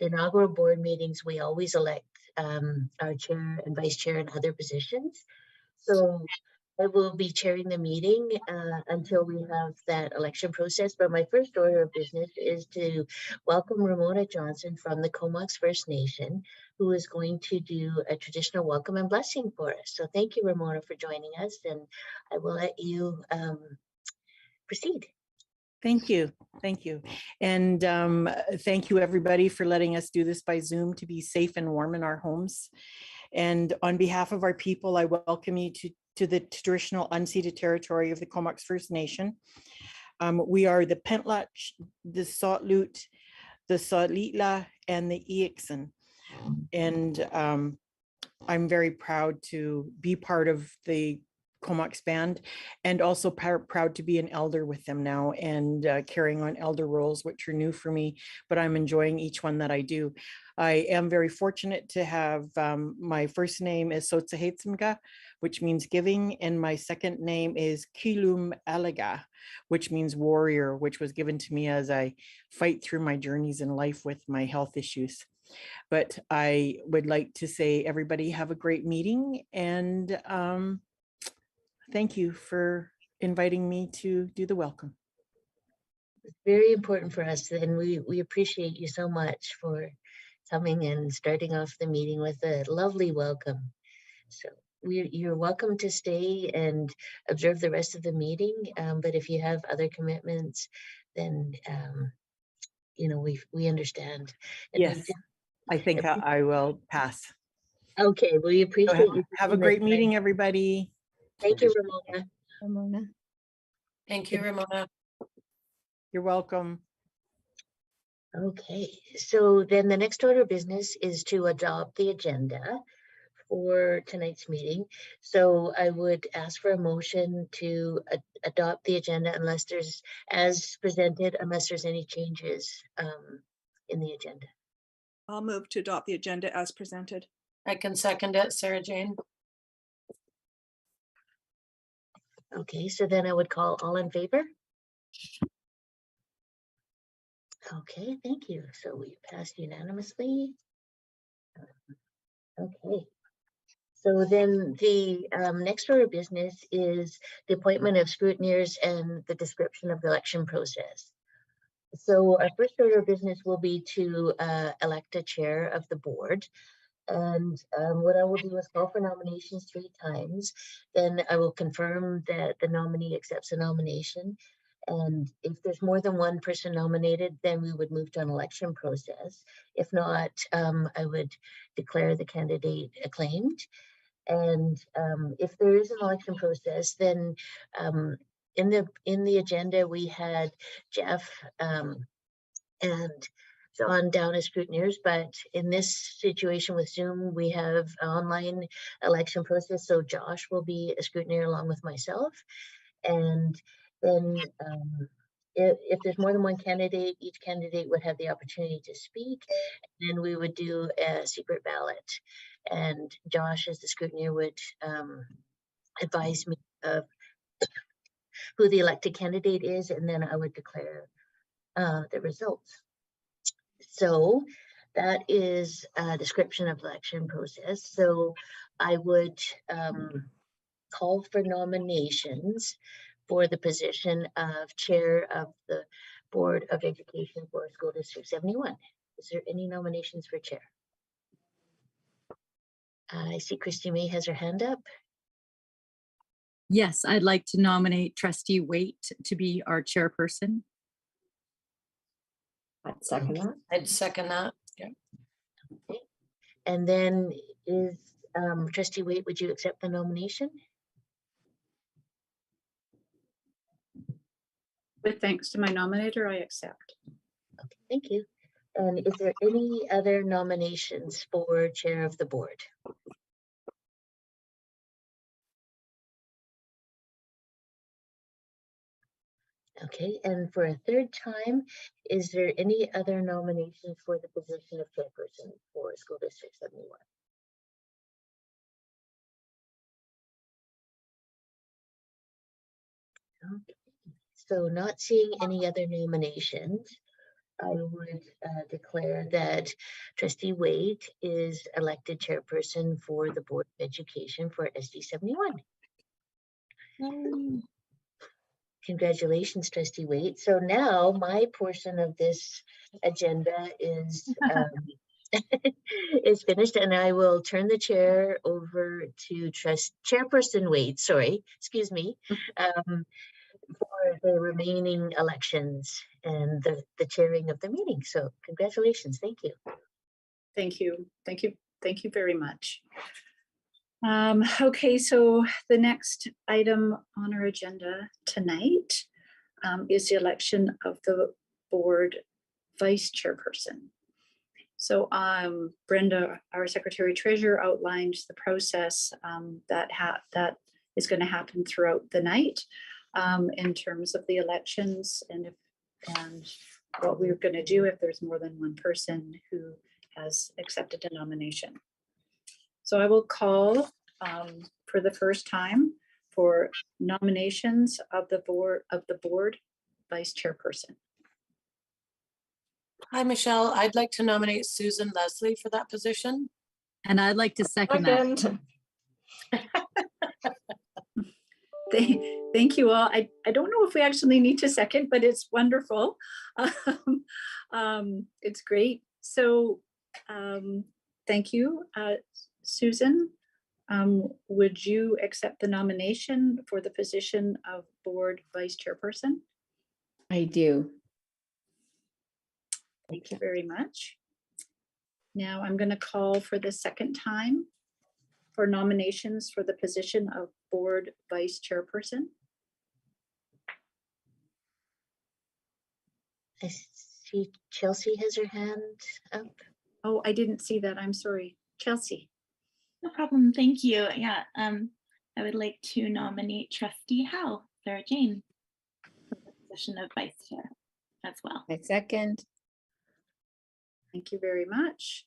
inaugural board meetings, we always elect our chair and vice chair and other positions. So I will be chairing the meeting until we have that election process. But my first order of business is to welcome Ramona Johnson from the Comox First Nation, who is going to do a traditional welcome and blessing for us. So thank you, Ramona, for joining us, and I will let you proceed. Thank you. Thank you. And thank you, everybody, for letting us do this by Zoom to be safe and warm in our homes. And on behalf of our people, I welcome you to the traditional unceded territory of the Comox First Nation. We are the Pentlach, the Tsotlut, the Tsahlitla, and the Iixan. And I'm very proud to be part of the Comox band, and also proud to be an elder with them now and carrying on elder roles, which are new for me, but I'm enjoying each one that I do. I am very fortunate to have my first name is Sotsahetsimga, which means giving, and my second name is Kilum Alaga, which means warrior, which was given to me as I fight through my journeys in life with my health issues. But I would like to say everybody have a great meeting, and thank you for inviting me to do the welcome. It's very important for us, and we appreciate you so much for coming and starting off the meeting with a lovely welcome. So you're welcome to stay and observe the rest of the meeting, but if you have other commitments, then you know, we understand. And yes, I think I will pass. Okay, well, we appreciate you. Have a great meeting, everybody. Thank you, Ramona. Ramona. Thank you, Ramona. You're welcome. Okay, so then the next order of business is to adopt the agenda for tonight's meeting. So I would ask for a motion to adopt the agenda unless there's, as presented, unless there's any changes in the agenda. I'll move to adopt the agenda as presented. I can second it, Sarah Jane. Okay, so then I would call all in favor. Okay, thank you. So we passed unanimously. Okay. So then the next order of business is the appointment of scrutineers and the description of the election process. So our first order of business will be to elect a chair of the board. And what I will do is call for nominations 3 times. Then I will confirm that the nominee accepts the nomination. And if there's more than one person nominated, then we would move to an election process. If not, I would declare the candidate acclaimed. And if there is an election process, then in the agenda we had Jeff and John down as scrutineers, but in this situation with Zoom, we have an online election process. So Josh will be a scrutineer along with myself. And then if there's more than one candidate, each candidate would have the opportunity to speak. And then we would do a secret ballot. And Josh, as the scrutineer, would advise me of who the elected candidate is, and then I would declare the results. So that is a description of the election process. So I would call for nominations for the position of chair of the Board of Education for School District 71. Is there any nominations for chair? I see Christy May has her hand up. Yes, I'd like to nominate Trustee Waite to be our chairperson. I'd second that. I'd second that. Yeah. Okay. And then is Trustee Waite, would you accept the nomination? With thanks to my nominator, I accept. Okay, thank you. And is there any other nominations for chair of the board? Okay, and for a third time, is there any other nominations for the position of chairperson for School District 71? Okay, so not seeing any other nominations, I would declare that trustee Waite is elected chairperson for the Board of Education for SD 71. Congratulations, trustee Waite. So now my portion of this agenda is is finished, and I will turn the chair over to Chairperson Waite, sorry, excuse me, for the remaining elections and the chairing of the meeting. So congratulations, thank you. Thank you. Thank you. Thank you very much. Okay, so the next item on our agenda tonight is the election of the board vice chairperson. So Brenda, our secretary treasurer, outlined the process that is going to happen throughout the night in terms of the elections and what we're going to do if there's more than one person who has accepted a nomination. So I will call for the first time for nominations of the board vice chairperson. Hi, Michelle. I'd like to nominate Susan Leslie for that position. And I'd like to second that. Thank you all. I don't know if we actually need to second, but it's wonderful. It's great. So thank you, Susan. Would you accept the nomination for the position of board vice chairperson? I do. Thank you very much. Now I'm going to call for the second time for nominations for the position of board vice chairperson. I see Chelsea has her hand up. Oh, I didn't see that. I'm sorry. Chelsea. No problem. Thank you. Yeah, I would like to nominate Trustee Howe, Sarah Jane, for the position of Vice Chair as well. I second. Thank you very much.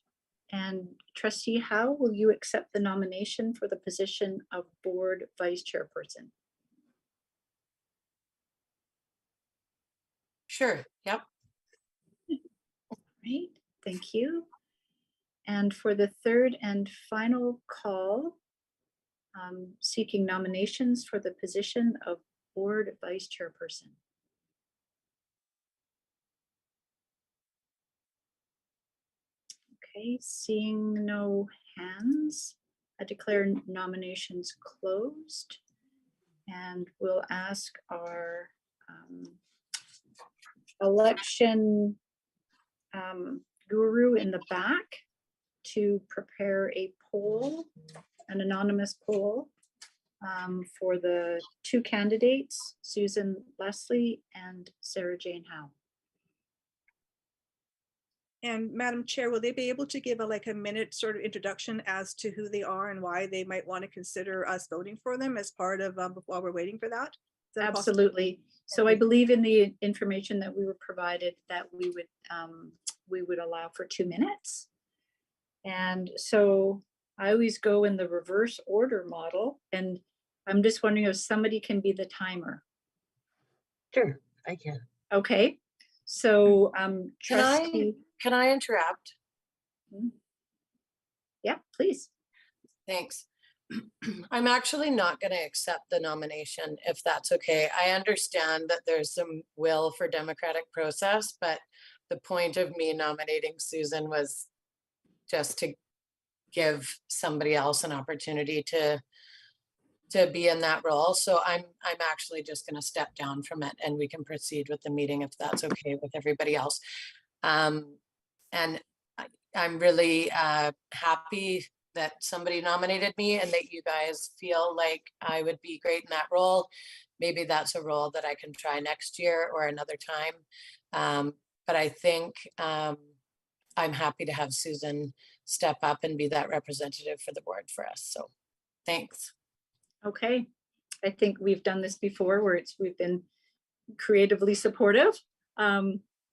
And Trustee Howe, will you accept the nomination for the position of Board Vice Chairperson? Sure. Yep. Great, thank you. And for the third and final call, seeking nominations for the position of Board Vice Chairperson. Okay, seeing no hands, I declare nominations closed, and we'll ask our election guru in the back to prepare a poll, an anonymous poll for the two candidates, Susan Leslie and Sarah Jane Howe. And Madam Chair, will they be able to give a minute sort of introduction as to who they are and why they might want to consider us voting for them as part of while we're waiting for that? Is that possible? Absolutely. So I believe in the information that we were provided that we would allow for 2 minutes. And so I always go in the reverse order model, and I'm just wondering if somebody can be the timer. Sure, I can. Okay. So Trustee. Can I interrupt? Yeah, please. Thanks. I'm actually not going to accept the nomination, if that's okay. I understand that there's some will for democratic process, but the point of me nominating Susan was just to give somebody else an opportunity to be in that role. So I'm actually just going to step down from it, and we can proceed with the meeting if that's okay with everybody else. And I'm really happy that somebody nominated me and that you guys feel like I would be great in that role. Maybe that's a role that I can try next year or another time. But I think I'm happy to have Susan step up and be that representative for the board for us. So thanks. Okay. I think we've done this before where we've been creatively supportive.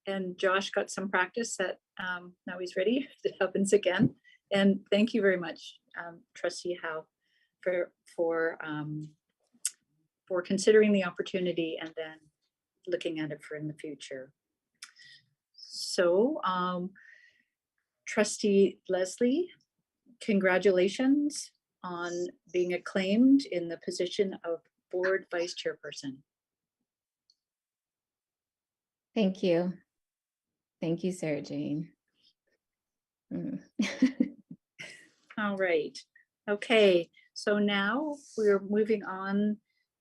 And Josh got some practice that now he's ready if it happens again. And thank you very much, Trustee Howe, for considering the opportunity and then looking at it for in the future. So Trustee Leslie, congratulations on being acclaimed in the position of board vice chairperson. Thank you. Thank you, Sarah Jane. All right. Okay, so now we're moving on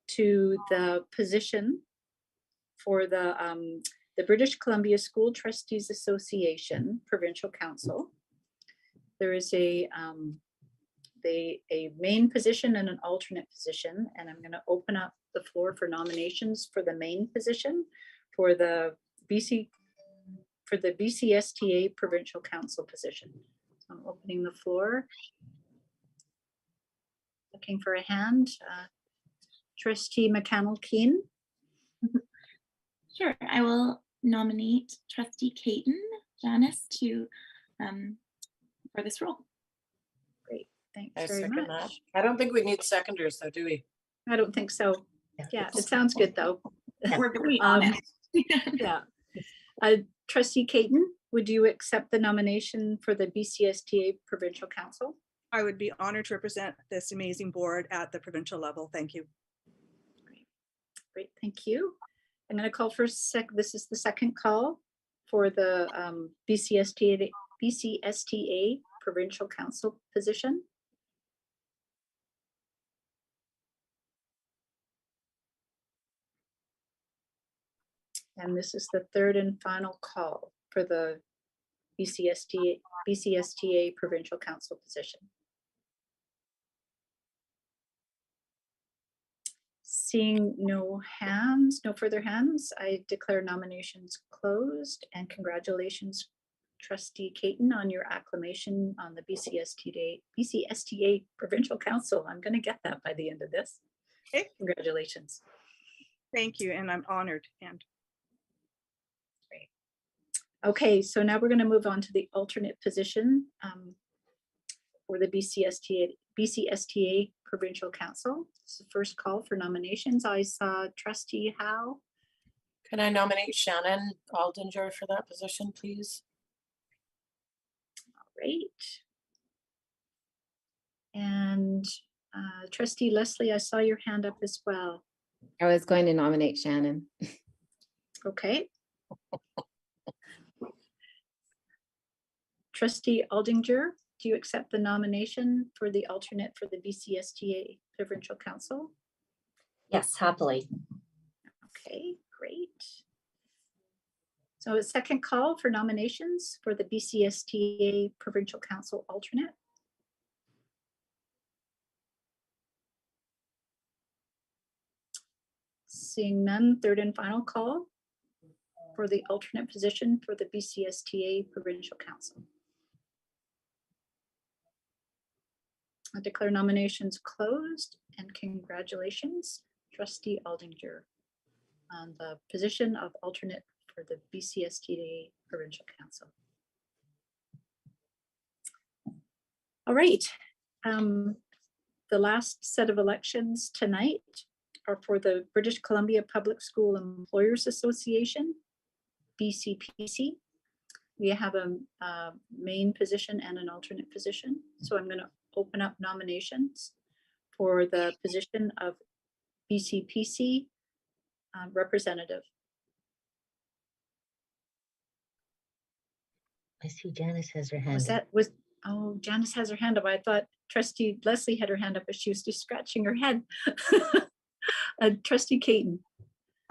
to the position for the British Columbia School Trustees Association Provincial Council. There is a main position and an alternate position, and I'm going to open up the floor for nominations for the main position for the BCSTA Provincial Council position. So I'm opening the floor. Looking for a hand. Trustee McConnell-Keane. Sure, I will nominate Trustee Caton Janice to for this role. Great, thanks I very second that. much. I don't think we need seconders though, do we? I don't think so. Yeah, it sounds good though. We're going on it. Yeah. Trustee Caton, would you accept the nomination for the BCSTA Provincial Council? I would be honored to represent this amazing board at the provincial level. Thank you. Great, thank you. I'm going to call for this is the second call for the BCSTA Provincial Council position. And this is the third and final call for the BCSTA Provincial Council position. Seeing no hands, no further hands, I declare nominations closed, and congratulations, Trustee Caton, on your acclamation on the BCSTA Provincial Council. I'm going to get that by the end of this. Okay. Congratulations. Thank you, and I'm honored. And Okay, so now we're going to move on to the alternate position for the BCSTA Provincial Council. It's the first call for nominations. I saw Trustee Howe. Can I nominate Shannon Aldinger for that position, please? Great. And Trustee Leslie, I saw your hand up as well. I was going to nominate Shannon. Okay. Trustee Aldinger, do you accept the nomination for the alternate for the BCSTA Provincial Council? Yes, happily. Okay, great. So a second call for nominations for the BCSTA Provincial Council alternate. Seeing none, third and final call for the alternate position for the BCSTA Provincial Council. I declare nominations closed, and congratulations, Trustee Aldinger, on the position of alternate for the BCSTA Provincial Council. All right, the last set of elections tonight are for the British Columbia Public School Employers Association, BCPC. We have a main position and an alternate position. So I'm going to open up nominations for the position of BCPC representative. I see Janice has her hand Was up. oh, Janice has her hand up. I thought Trustee Leslie had her hand up, but she was just scratching her head. Trustee Caton.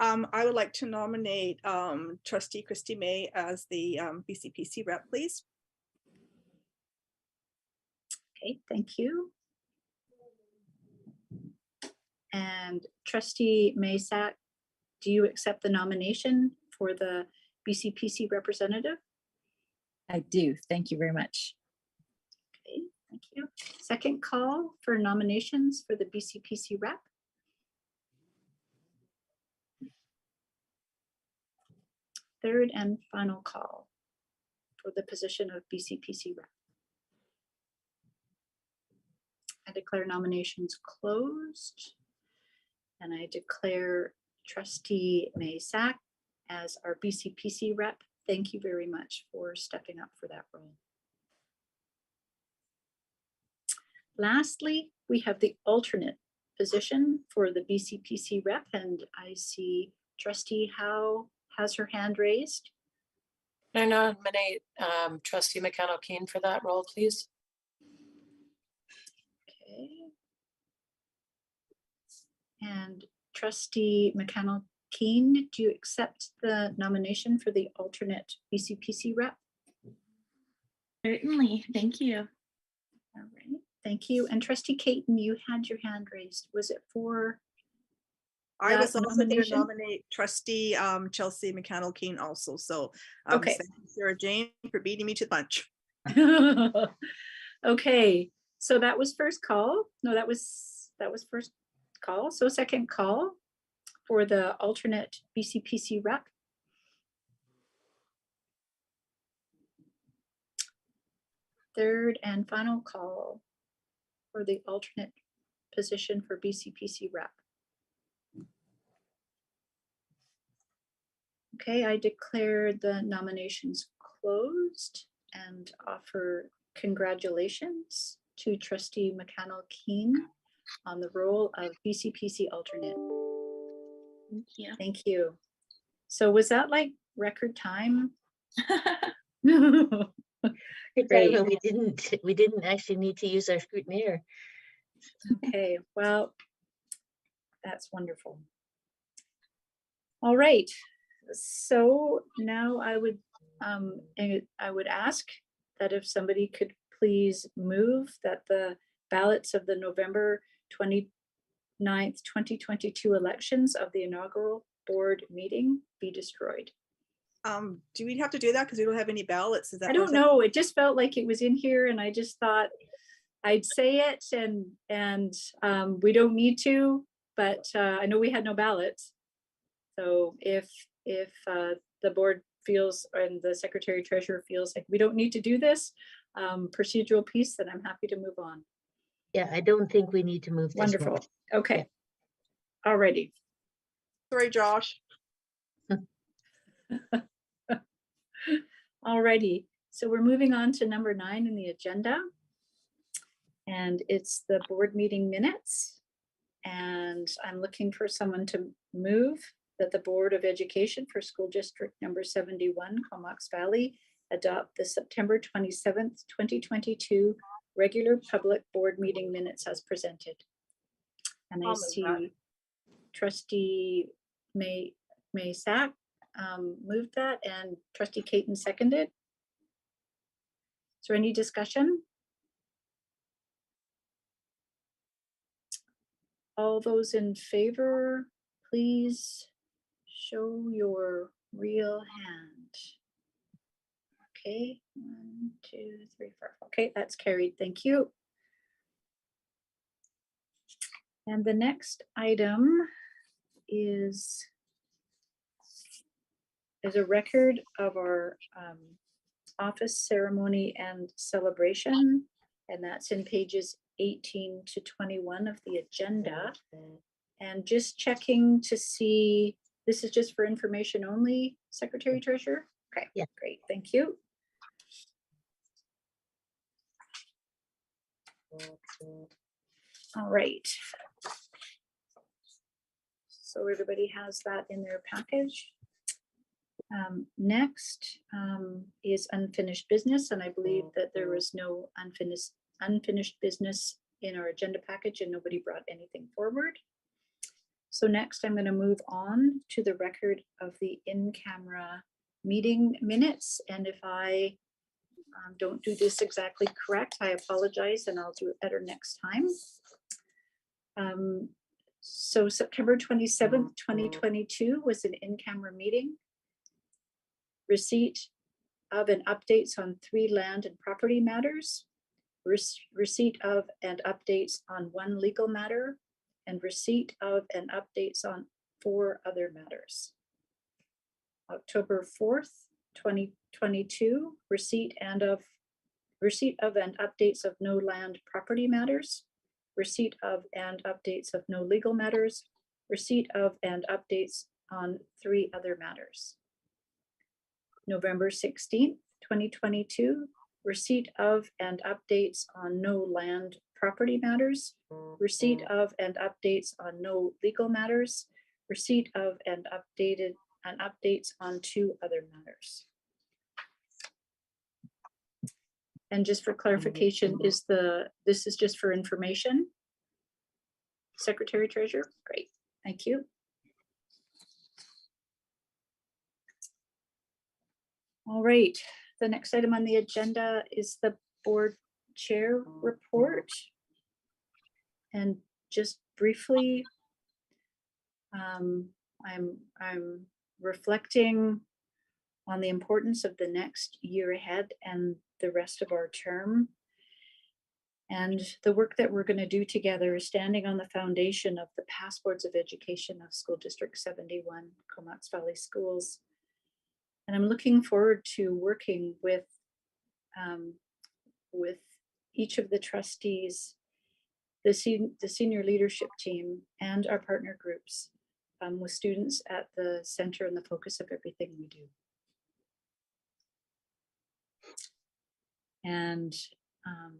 I would like to nominate Trustee Christy May as the BCPC rep, please. Okay, thank you. And Trustee Maysack, do you accept the nomination for the BCPC representative? I do. Thank you very much. Okay, thank you. Second call for nominations for the BCPC rep. Third and final call for the position of BCPC rep. I declare nominations closed, and I declare Trustee Maysack as our BCPC rep thank you very much for stepping up for that role. Lastly, we have the alternate position for the BCPC rep, and I see Trustee Howe has her hand raised. Can I nominate Trustee McConnell-Keen for that role, please? Okay. And Trustee McConnell-Keen, do you accept the nomination for the alternate BCPC rep? Certainly, thank you. All right, thank you. And Trustee Caton, you had your hand raised. Was it for? I was that also going to nomination? nominate Trustee Chelsea McConnell-Keen also. So Okay. thank you, Sarah Jane, for beating me to the punch. Okay, so that was first call. No, that was first call. So second call for the alternate BCPC rep. Third and final call for the alternate position for BCPC rep. Okay, I declare the nominations closed and offer congratulations to Trustee McConnell-Keen on the role of BCPC alternate. Thank you. Thank you. So was that like record time? Great. We didn't actually need to use our scrutineer. Okay, well, that's wonderful. All right, so now I would ask that if somebody could please move that the ballots of the November 29th, 2022 elections of the inaugural board meeting be destroyed. Do we have to do that because we don't have any ballots? Is that I don't know, it just felt like it was in here and I just thought I'd say it and we don't need to, but I know we had no ballots. So if the board feels and the secretary treasurer feels like we don't need to do this procedural piece, then I'm happy to move on. Yeah, I don't think we need to move this one. Wonderful. Okay. Alrighty. Sorry, Josh. Alrighty. So we're moving on to number 9 in the agenda. And it's the board meeting minutes. And I'm looking for someone to move that the Board of Education for School District number 71, Comox Valley, adopt the September 27th, 2022 regular public board meeting minutes as presented. And I I'll move that. see Trustee May-Sack moved that and Trustee Caton seconded. Is there any discussion? All those in favor, please show your real hand. Okay, 1, 2, 3, 4. Okay, that's carried. Thank you. And the next item is a record of our office ceremony and celebration, and that's in pages 18 to 21 of the agenda. And just checking to see, this is just for information only, Secretary Treasurer? Okay, Yeah. Great, thank you. All right. So everybody has that in their package. Next is unfinished business, and I believe that there was no unfinished business in our agenda package and nobody brought anything forward. So next I'm going to move on to the record of the in-camera meeting minutes, and if I don't do this exactly correct, I apologize and I'll do it better next time. So September 27th, 2022 was an in-camera meeting. Receipt of and updates on 3 land and property matters, receipt of and updates on 1 legal matter, and receipt of and updates on 4 other matters. October 4th, 2022, receipt of and updates of no land property matters, receipt of and updates of no legal matters, receipt of and updates on 3 other matters. November 16th, 2022, receipt of and updates on no land property matters, receipt of and updates on no legal matters, receipt of and updates on 2 other matters. And just for clarification, this is just for information? Secretary Treasurer, great, thank you. All right, the next item on the agenda is the board chair report. And just briefly, I'm reflecting on the importance of the next year ahead and the rest of our term. And the work that we're going to do together is standing on the foundation of the past boards of education of School District 71, Comox Valley Schools. And I'm looking forward to working with each of the trustees, the senior leadership team, and our partner groups, with students at the center and the focus of everything we do. And I'll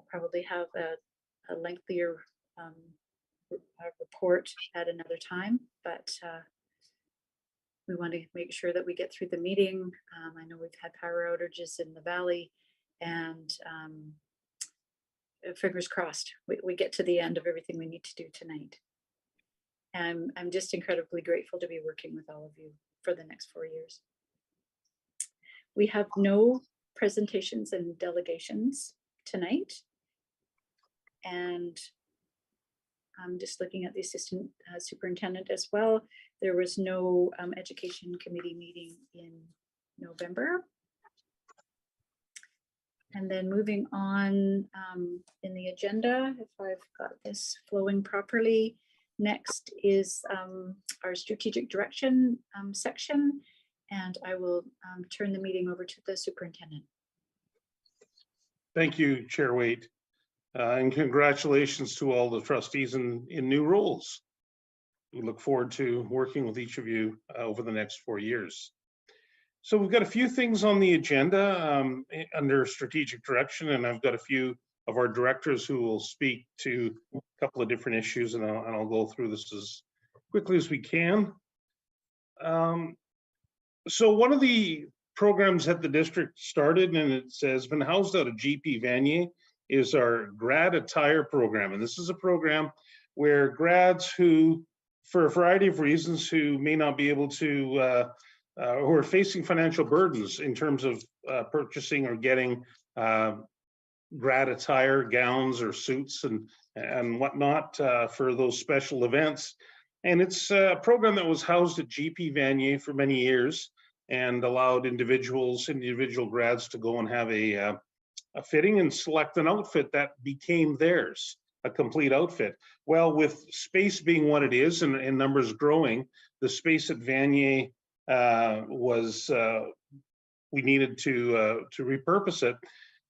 probably have a lengthier report at another time, but we want to make sure that we get through the meeting. I know we've had power outages in the valley, and fingers crossed, we get to the end of everything we need to do tonight. And I'm just incredibly grateful to be working with all of you for the next 4 years. We have no presentations and delegations tonight. And I'm just looking at the assistant superintendent as well. There was no education committee meeting in November. And then moving on in the agenda, if I've got this flowing properly, next is our strategic direction section, and I will turn the meeting over to the superintendent. Thank you, Chair Waite, and congratulations to all the trustees in new roles. We look forward to working with each of you over the next 4 years. So we've got a few things on the agenda under strategic direction, and I've got a few of our directors who will speak to a couple of different issues, and I'll go through this as quickly as we can. So one of the programs that the district started, and it has been housed out of GP Vanier, is our grad attire program. And this is a program where grads who, for a variety of reasons, who may not be able to, who are facing financial burdens in terms of purchasing or getting grad attire, gowns or suits and whatnot for those special events. And it's a program that was housed at GP Vanier for many years and allowed individual grads to go and have a fitting and select an outfit that became theirs, a complete outfit. Well, with space being what it is and numbers growing, the space at Vanier we needed to repurpose it.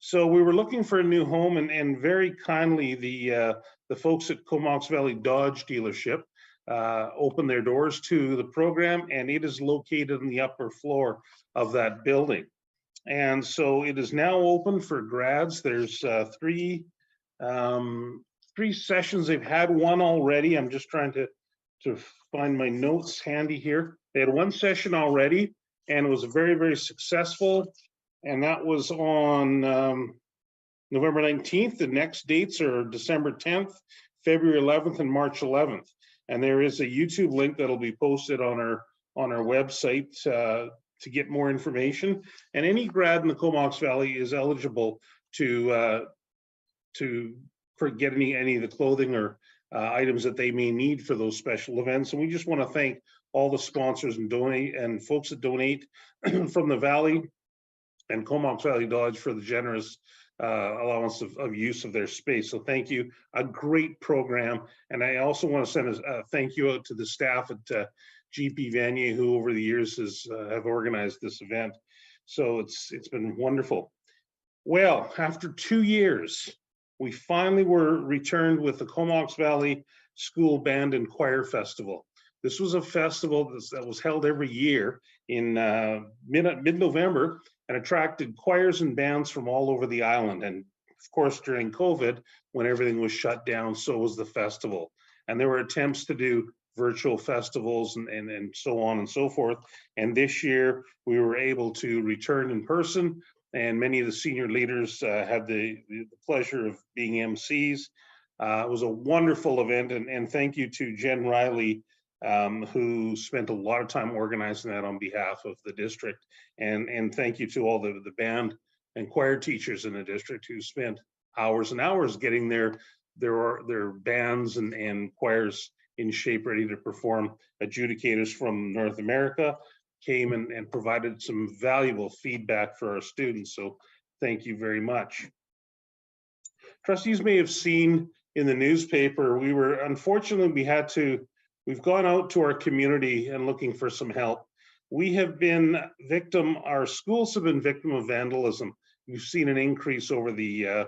So we were looking for a new home, and very kindly the folks at Comox Valley Dodge dealership opened their doors to the program, and it is located on the upper floor of that building. And so it is now open for grads. There's three sessions. They've had one already. I'm just trying to find my notes handy here. They had one session already, and it was very, very successful. And that was on November 19th. The next dates are December 10th, February 11th, and March 11th. And there is a YouTube link that'll be posted on our website to get more information. And any grad in the Comox Valley is eligible to get any of the clothing or items that they may need for those special events. And we just want to thank all the sponsors and folks that donate from the Valley and Comox Valley Dodge for the generous allowance of use of their space. So thank you. A great program. And I also want to send a thank you out to the staff at GP Vanier, who over the years have organized this event. So it's been wonderful. Well, after 2 years, we finally were returned with the Comox Valley School Band and Choir Festival. This was a festival that was held every year in mid-November and attracted choirs and bands from all over the island. And of course, during COVID, when everything was shut down, so was the festival. And there were attempts to do virtual festivals and so on and so forth. And this year we were able to return in person, and many of the senior leaders had the pleasure of being MCs. It was a wonderful event, and thank you to Jen Riley, who spent a lot of time organizing that on behalf of the district. And thank you to all the band and choir teachers in the district who spent hours and hours getting their bands and choirs in shape, ready to perform. Adjudicators from North America came and provided some valuable feedback for our students. So thank you very much. Trustees may have seen in the newspaper, we've gone out to our community and looking for some help. We have been our schools have been victim of vandalism. We've seen an increase over the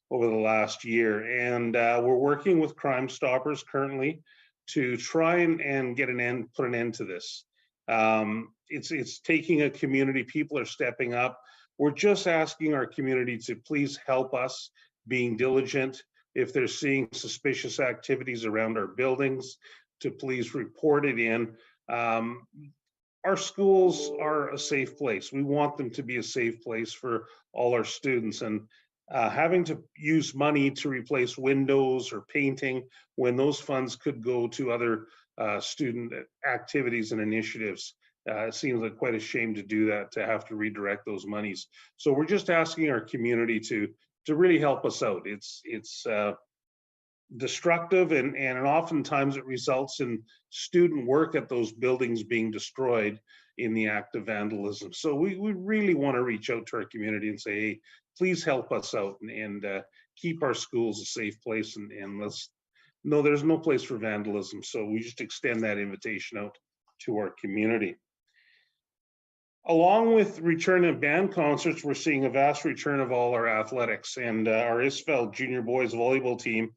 last year, and we're working with Crime Stoppers currently to try and put an end to this. It's taking a community, people are stepping up. We're just asking our community to please help us being diligent. If they're seeing suspicious activities around our buildings, to please report it in. Our schools are a safe place. We want them to be a safe place for all our students, and having to use money to replace windows or painting when those funds could go to other student activities and initiatives. It seems like quite a shame to do that, to have to redirect those monies. So we're just asking our community to really help us out. It's destructive, and oftentimes it results in student work at those buildings being destroyed in the act of vandalism. So we really want to reach out to our community and say, hey, please help us out and keep our schools a safe place, and there's no place for vandalism. So we just extend that invitation out to our community. Along with return of band concerts, we're seeing a vast return of all our athletics, and our Isfeld junior boys volleyball team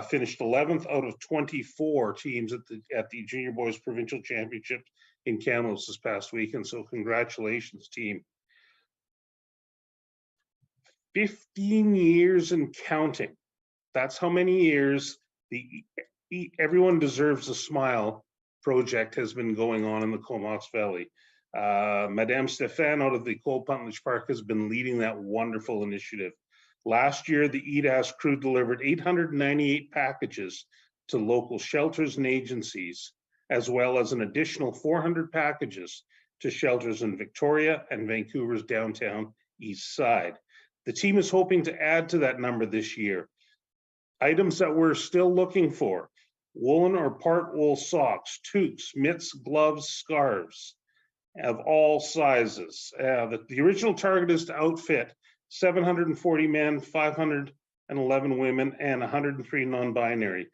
finished 11th out of 24 teams at the junior boys provincial championship in Kamloops this past weekend. So congratulations, team. 15 years and counting. That's how many years the Everyone Deserves a Smile project has been going on in the Comox Valley. Madame Stéphane out of the Cole Puntledge Park has been leading that wonderful initiative. Last year, the EDAS crew delivered 898 packages to local shelters and agencies, as well as an additional 400 packages to shelters in Victoria and Vancouver's downtown east side. The team is hoping to add to that number this year. Items that we're still looking for: woolen or part wool socks, toques, mitts, gloves, scarves of all sizes. The original target is to outfit 740 men, 511 women, and 103 non-binary.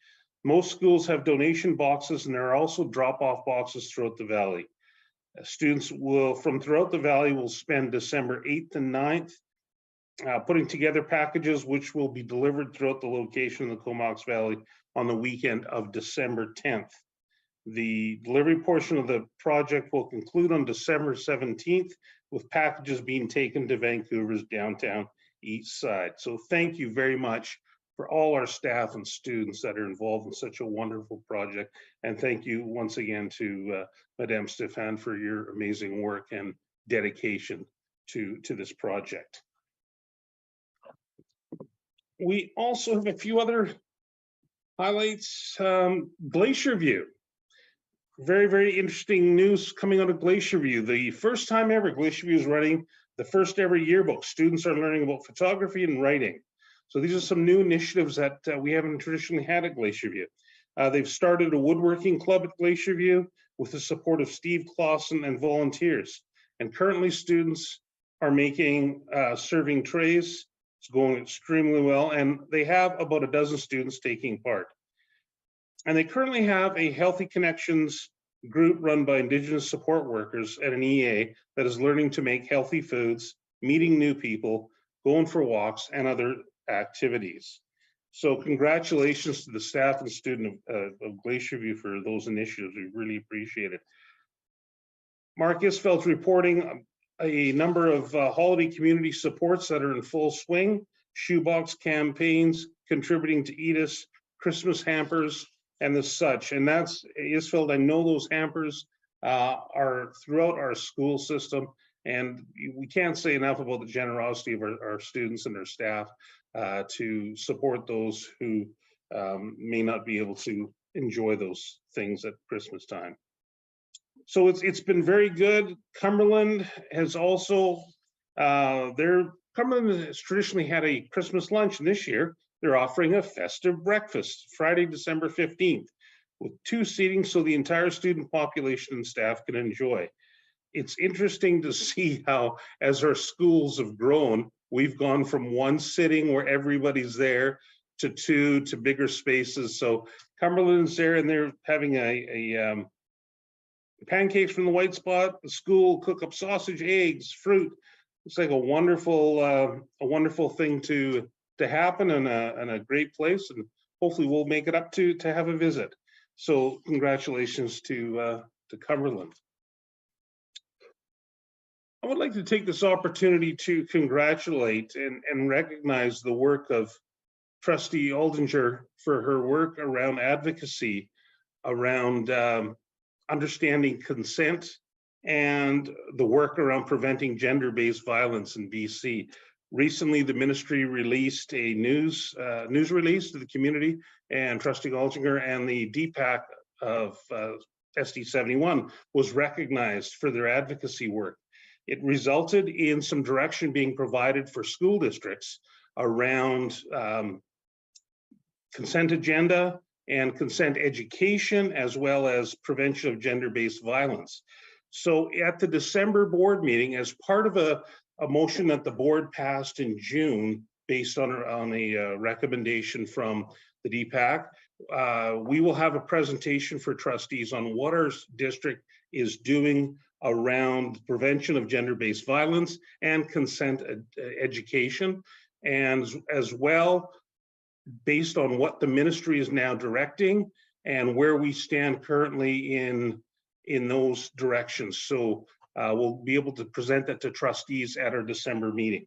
Most schools have donation boxes, and there are also drop-off boxes throughout the valley. Students from throughout the valley will spend December 8th and 9th putting together packages which will be delivered throughout the location in the Comox Valley on the weekend of December 10th. The delivery portion of the project will conclude on December 17th, with packages being taken to Vancouver's downtown east side. So thank you very much for all our staff and students that are involved in such a wonderful project. And thank you once again to Madame Stéphane for your amazing work and dedication to this project. We also have a few other highlights. Glacier View. Very, very interesting news coming out of Glacier View. The first time ever, Glacier View is running the first ever yearbook. Students are learning about photography and writing. So these are some new initiatives that we haven't traditionally had at Glacier View. They've started a woodworking club at Glacier View with the support of Steve Clausen and volunteers. And currently students are making serving trays. It's going extremely well. And they have about a dozen students taking part. And they currently have a Healthy Connections group run by Indigenous support workers at an EA that is learning to make healthy foods, meeting new people, going for walks, and other activities. So congratulations to the staff and student of Glacier View for those initiatives. We really appreciate it. Mark Isfeld's reporting a number of holiday community supports that are in full swing. Shoebox campaigns, contributing to EDIS, Christmas hampers, and the such. And that's, Isfeld, I know those hampers are throughout our school system, and we can't say enough about the generosity of our students and their staff to support those who may not be able to enjoy those things at Christmas time. So it's been very good. Cumberland has also, Cumberland has traditionally had a Christmas lunch, and this year they're offering a festive breakfast, Friday, December 15th, with 2 seating so the entire student population and staff can enjoy. It's interesting to see how, as our schools have grown, we've gone from 1 sitting where everybody's there to 2 to bigger spaces. So Cumberland's there, and they're having a pancakes from the White Spot. The school cook up sausage, eggs, fruit. It's like a wonderful thing to happen, and a great place. And hopefully we'll make it up to have a visit. So congratulations to Cumberland. I would like to take this opportunity to congratulate and recognize the work of Trustee Aldinger for her work around advocacy, around understanding consent, and the work around preventing gender-based violence in BC. Recently, the ministry released a news release to the community, and Trustee Aldinger and the DPAC of SD71 was recognized for their advocacy work. It resulted in some direction being provided for school districts around consent agenda and consent education, as well as prevention of gender-based violence. So at the December board meeting, as part of a motion that the board passed in June, based on a recommendation from the DPAC, we will have a presentation for trustees on what our district is doing around prevention of gender-based violence and consent education, and as well, based on what the ministry is now directing and where we stand currently in those directions. So we'll be able to present that to trustees at our December meeting.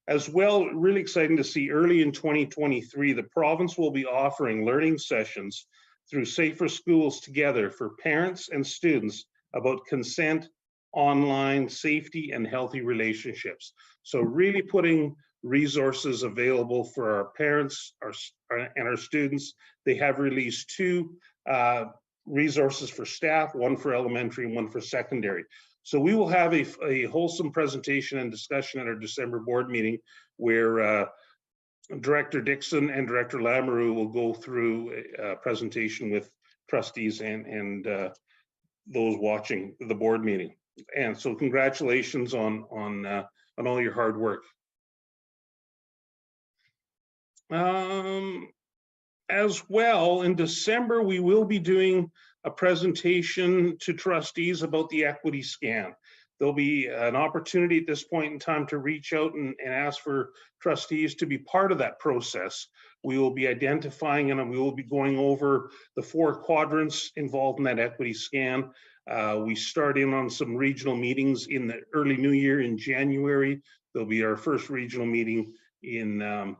As well, really exciting to see early in 2023, the province will be offering learning sessions through Safer Schools Together for parents and students about consent, online safety, and healthy relationships. So really putting resources available for our parents and our students. They have released 2 resources for staff, one for elementary and one for secondary. So we will have a wholesome presentation and discussion at our December board meeting, where Director Dixon and Director Lamoureux will go through a presentation with trustees and those watching the board meeting. And so congratulations on all your hard work. As well, in December, we will be doing a presentation to trustees about the equity scan. There'll be an opportunity at this point in time to reach out and ask for trustees to be part of that process. We will be identifying and we will be going over the 4 quadrants involved in that equity scan. We start in on some regional meetings in the early new year in January. There'll be our first regional meeting in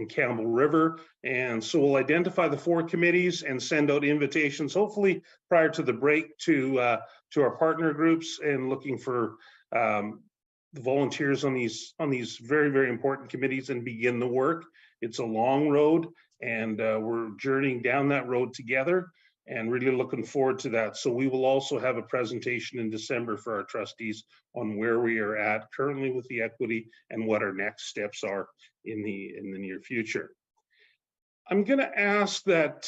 Campbell River. And so we'll identify the 4 committees and send out invitations, hopefully prior to the break, to our partner groups, and looking for the volunteers on these very, very important committees and begin the work. It's a long road, and we're journeying down that road together, and really looking forward to that. So we will also have a presentation in December for our trustees on where we are at currently with the equity and what our next steps are in the near future. I'm going to ask that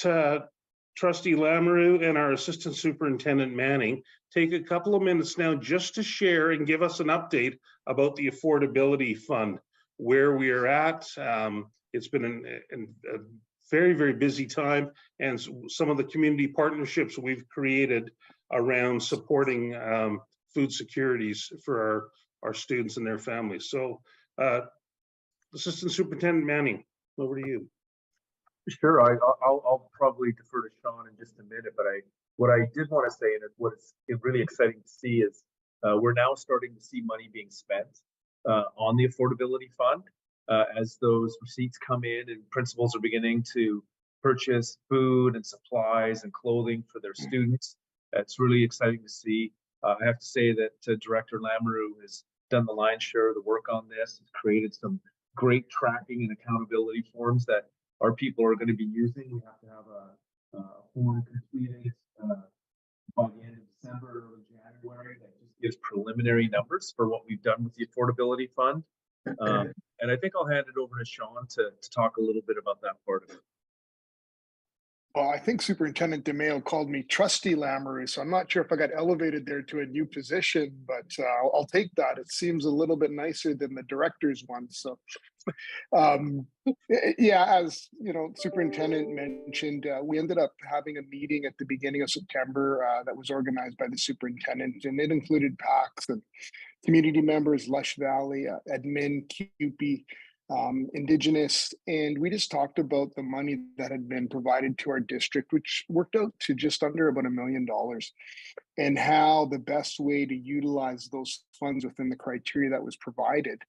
Trustee Lamoureux and our Assistant Superintendent Manning take a couple of minutes now just to share and give us an update about the Affordability Fund, where we are at. It's been a very, very busy time, and some of the community partnerships we've created around supporting food securities for our students and their families. So Assistant Superintendent Manning, over to you. Sure, I'll probably defer to Sean in just a minute, but what I did want to say, and what is really exciting to see is we're now starting to see money being spent on the affordability fund as those receipts come in and principals are beginning to purchase food and supplies and clothing for their students. It's really exciting to see. I have to say that Director Lamoureux has done the lion's share of the work on this. He's created some great tracking and accountability forms that our people are going to be using. We have to have a form completed by the end of December, early January, that just gives preliminary numbers for what we've done with the affordability fund. And I think I'll hand it over to Sean to talk a little bit about that part of it. Well, I think Superintendent DeMayo called me Trustee Lamoureux, so I'm not sure if I got elevated there to a new position, but I'll take that. It seems a little bit nicer than the director's one. So, yeah, as you know, Superintendent mentioned, we ended up having a meeting at the beginning of September that was organized by the superintendent, and it included PACs and community members, Lush Valley, admin, CUPE, Indigenous, and we just talked about the money that had been provided to our district, which worked out to just under about $1 million, and how the best way to utilize those funds within the criteria that was provided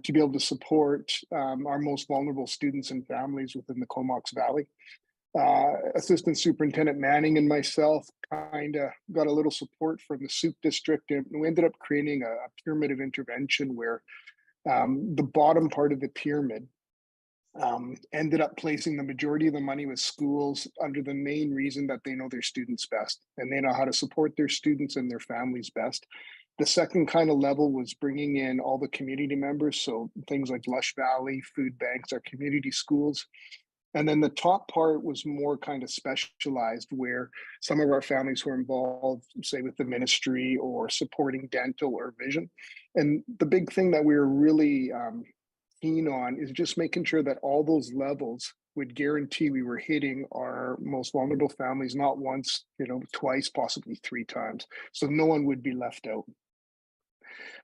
to be able to support our most vulnerable students and families within the Comox Valley. Assistant Superintendent Manning and myself kind of got a little support from the SOUP district, and we ended up creating a pyramid of intervention where the bottom part of the pyramid ended up placing the majority of the money with schools under the main reason that they know their students best and they know how to support their students and their families best. The second kind of level was bringing in all the community members, so things like Lush Valley, food banks, our community schools. And then the top part was more kind of specialized, where some of our families were involved, say with the ministry or supporting dental or vision. And the big thing that we were really keen on is just making sure that all those levels would guarantee we were hitting our most vulnerable families, not once, twice, possibly 3 times. So no one would be left out.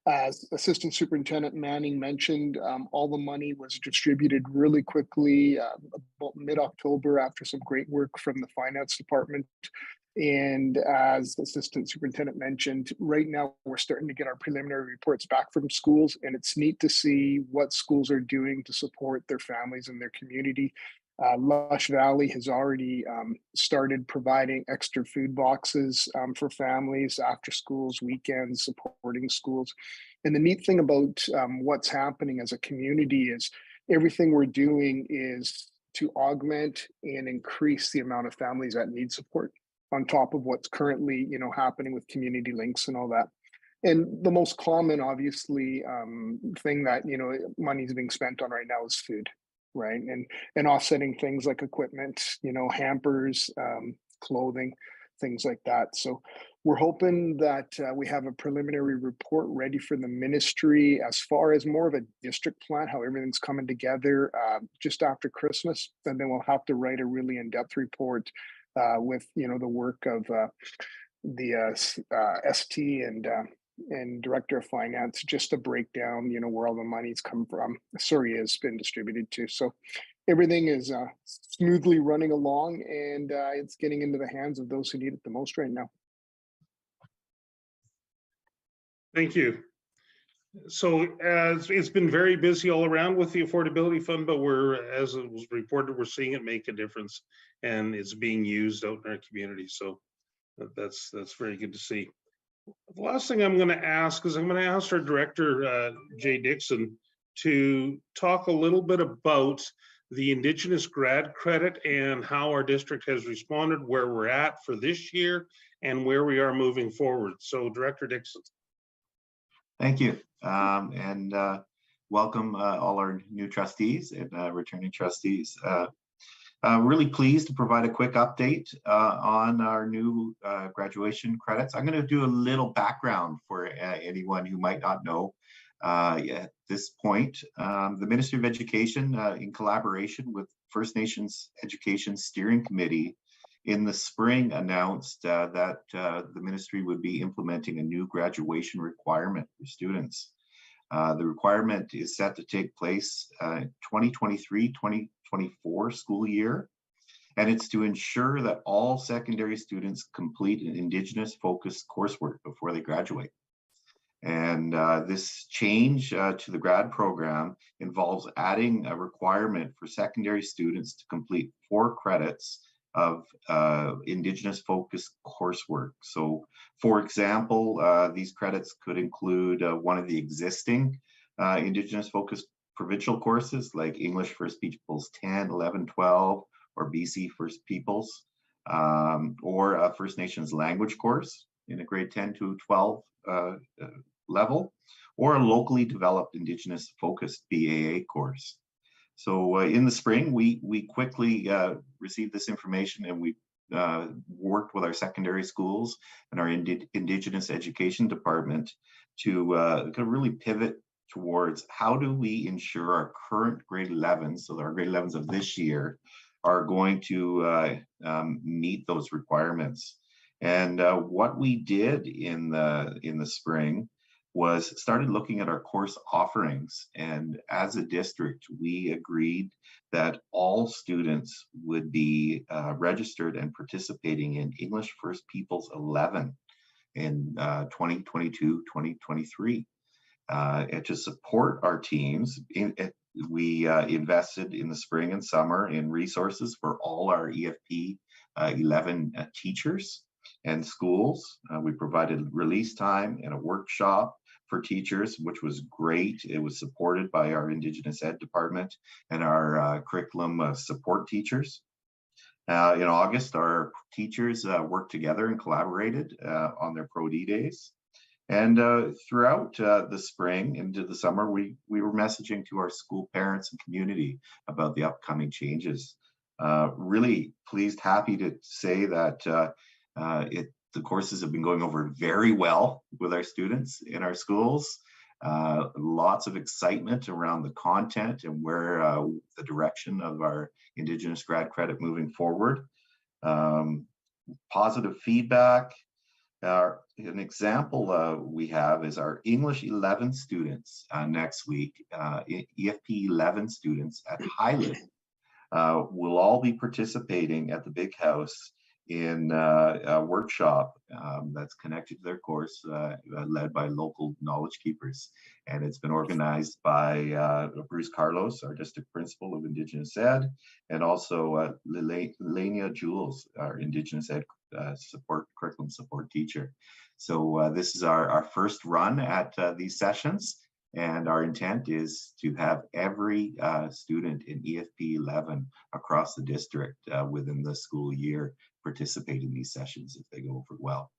As Assistant Superintendent Manning mentioned, all the money was distributed really quickly, about mid-October, after some great work from the finance department. And as Assistant Superintendent mentioned, right now we're starting to get our preliminary reports back from schools, and it's neat to see what schools are doing to support their families and their community. Lush Valley has already started providing extra food boxes for families, after schools, weekends, supporting schools. And the neat thing about what's happening as a community is everything we're doing is to augment and increase the amount of families that need support on top of what's currently, happening with community links and all that. And the most common, obviously, thing that, money is being spent on right now is food. Right. And offsetting things like equipment, hampers, clothing, things like that. So we're hoping that we have a preliminary report ready for the ministry as far as more of a district plan, how everything's coming together just after Christmas. And then we'll have to write a really in-depth report with, the work of the ST and Director of Finance, just to break down, where all the money's come from. Surrey has been distributed to. So everything is smoothly running along, and it's getting into the hands of those who need it the most right now. Thank you. So as it's been very busy all around with the affordability fund, but as it was reported, we're seeing it make a difference, and it's being used out in our community. So that's very good to see. The last thing I'm going to ask is I'm going to ask our director, Jay Dixon, to talk a little bit about the Indigenous grad credit and how our district has responded, where we're at for this year, and where we are moving forward. So Director Dixon. Thank you. And welcome all our new trustees and returning trustees. Really pleased to provide a quick update on our new graduation credits. I'm going to do a little background for anyone who might not know at this point. The Ministry of Education, in collaboration with First Nations Education Steering Committee, in the spring announced that the ministry would be implementing a new graduation requirement for students. The requirement is set to take place 2023-2024 2024 school year. And it's to ensure that all secondary students complete an Indigenous focused coursework before they graduate. And this change to the grad program involves adding a requirement for secondary students to complete 4 credits of Indigenous focused coursework. So for example, these credits could include one of the existing Indigenous focused provincial courses like English First Peoples 10, 11, 12, or BC First Peoples, or a First Nations language course in a grade 10 to 12 level, or a locally developed Indigenous focused BAA course. So in the spring, we quickly received this information, and we worked with our secondary schools and our Indigenous education department to really pivot towards how do we ensure our current grade 11s, so our grade 11s of this year, are going to meet those requirements. And what we did in the spring was started looking at our course offerings. And as a district, we agreed that all students would be registered and participating in English First Peoples 11 in 2022-2023. And to support our teams, we invested in the spring and summer in resources for all our EFP 11 teachers and schools. We provided release time and a workshop for teachers, which was great. It was supported by our Indigenous Ed department and our curriculum support teachers. In August, our teachers worked together and collaborated on their Pro D days. And throughout the spring into the summer, we were messaging to our school parents and community about the upcoming changes. Really pleased, happy to say that the courses have been going over very well with our students in our schools. Lots of excitement around the content and where the direction of our Indigenous grad credit moving forward. Positive feedback. An example we have is our English 11 students next week, EFP 11 students at Highland will all be participating at the Big House in a workshop that's connected to their course, led by local knowledge keepers. And it's been organized by Bruce Carlos, our district principal of Indigenous Ed, and also Lelania Jules, our Indigenous Ed curriculum support teacher. So this is our first run at these sessions. And our intent is to have every student in EFP 11 across the district within the school year participate in these sessions if they go over well.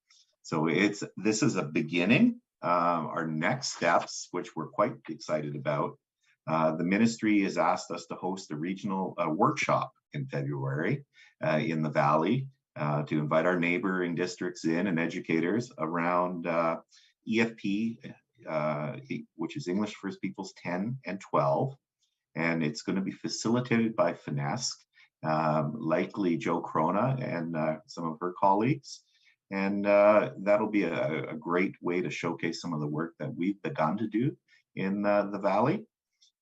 So this is a beginning. Our next steps, which we're quite excited about, the ministry has asked us to host a regional workshop in February in the Valley to invite our neighboring districts in and educators around EFP, which is English First Peoples 10 and 12. And it's going to be facilitated by FINESC, likely Joe Crona and some of her colleagues. And that'll be a great way to showcase some of the work that we've begun to do in the Valley.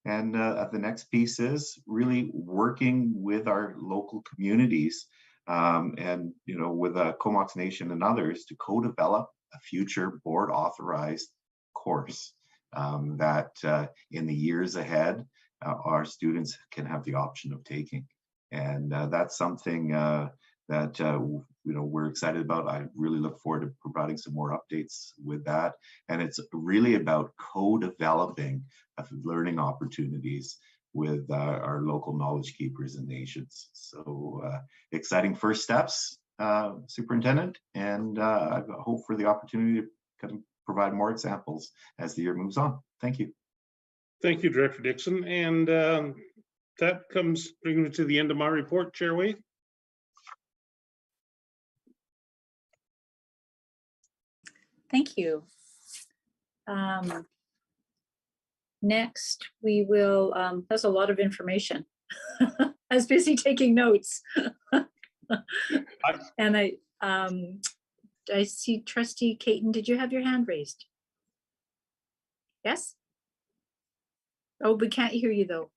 And the next piece is really working with our local communities and with Comox Nation and others to co-develop a future board authorized course that in the years ahead our students can have the option of taking. And that's something that we're excited about. I really look forward to providing some more updates with that. And it's really about co-developing learning opportunities with our local knowledge keepers and nations. So exciting first steps, Superintendent, and I hope for the opportunity to kind of provide more examples as the year moves on. Thank you. Thank you, Director Dixon. And that brings me to the end of my report, Chair Wade. Thank you. Next, we will, that's a lot of information. I was busy taking notes. And I see Trustee Caton, did you have your hand raised? Yes? Oh, we can't hear you though.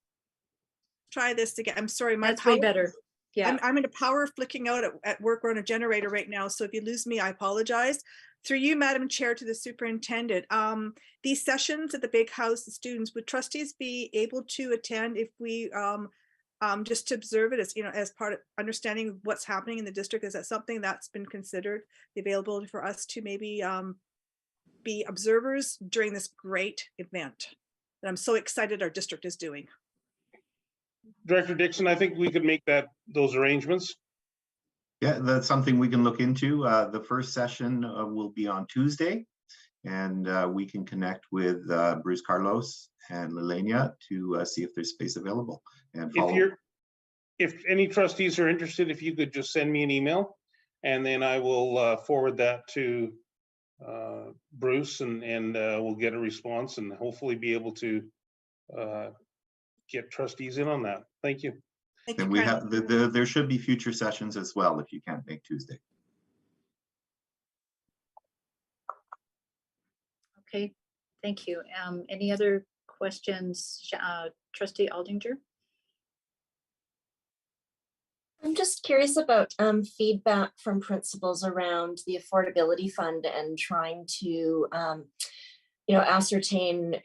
try this again. I'm sorry, my That's way power- better. Yeah. I'm in a power flicking out at work. We're on a generator right now. So if you lose me, I apologize. Through you, Madam Chair, to the superintendent. These sessions at the Big House, the students, would trustees be able to attend if we just to observe it as, as part of understanding what's happening in the district? Is that something that's been considered, the availability for us to maybe be observers during this great event that I'm so excited our district is doing? Director Dixon, I think we could make those arrangements. Yeah, that's something we can look into. The first session will be on Tuesday, and we can connect with Bruce Carlos and Lelania to see if there's space available and follow. If any trustees are interested, if you could just send me an email, and then I will forward that to Bruce, and we'll get a response and hopefully be able to get trustees in on that. Thank you. And we have there should be future sessions as well if you can't make Tuesday. Okay, thank you. Any other questions, Trustee Aldinger? I'm just curious about feedback from principals around the affordability fund and trying to ascertain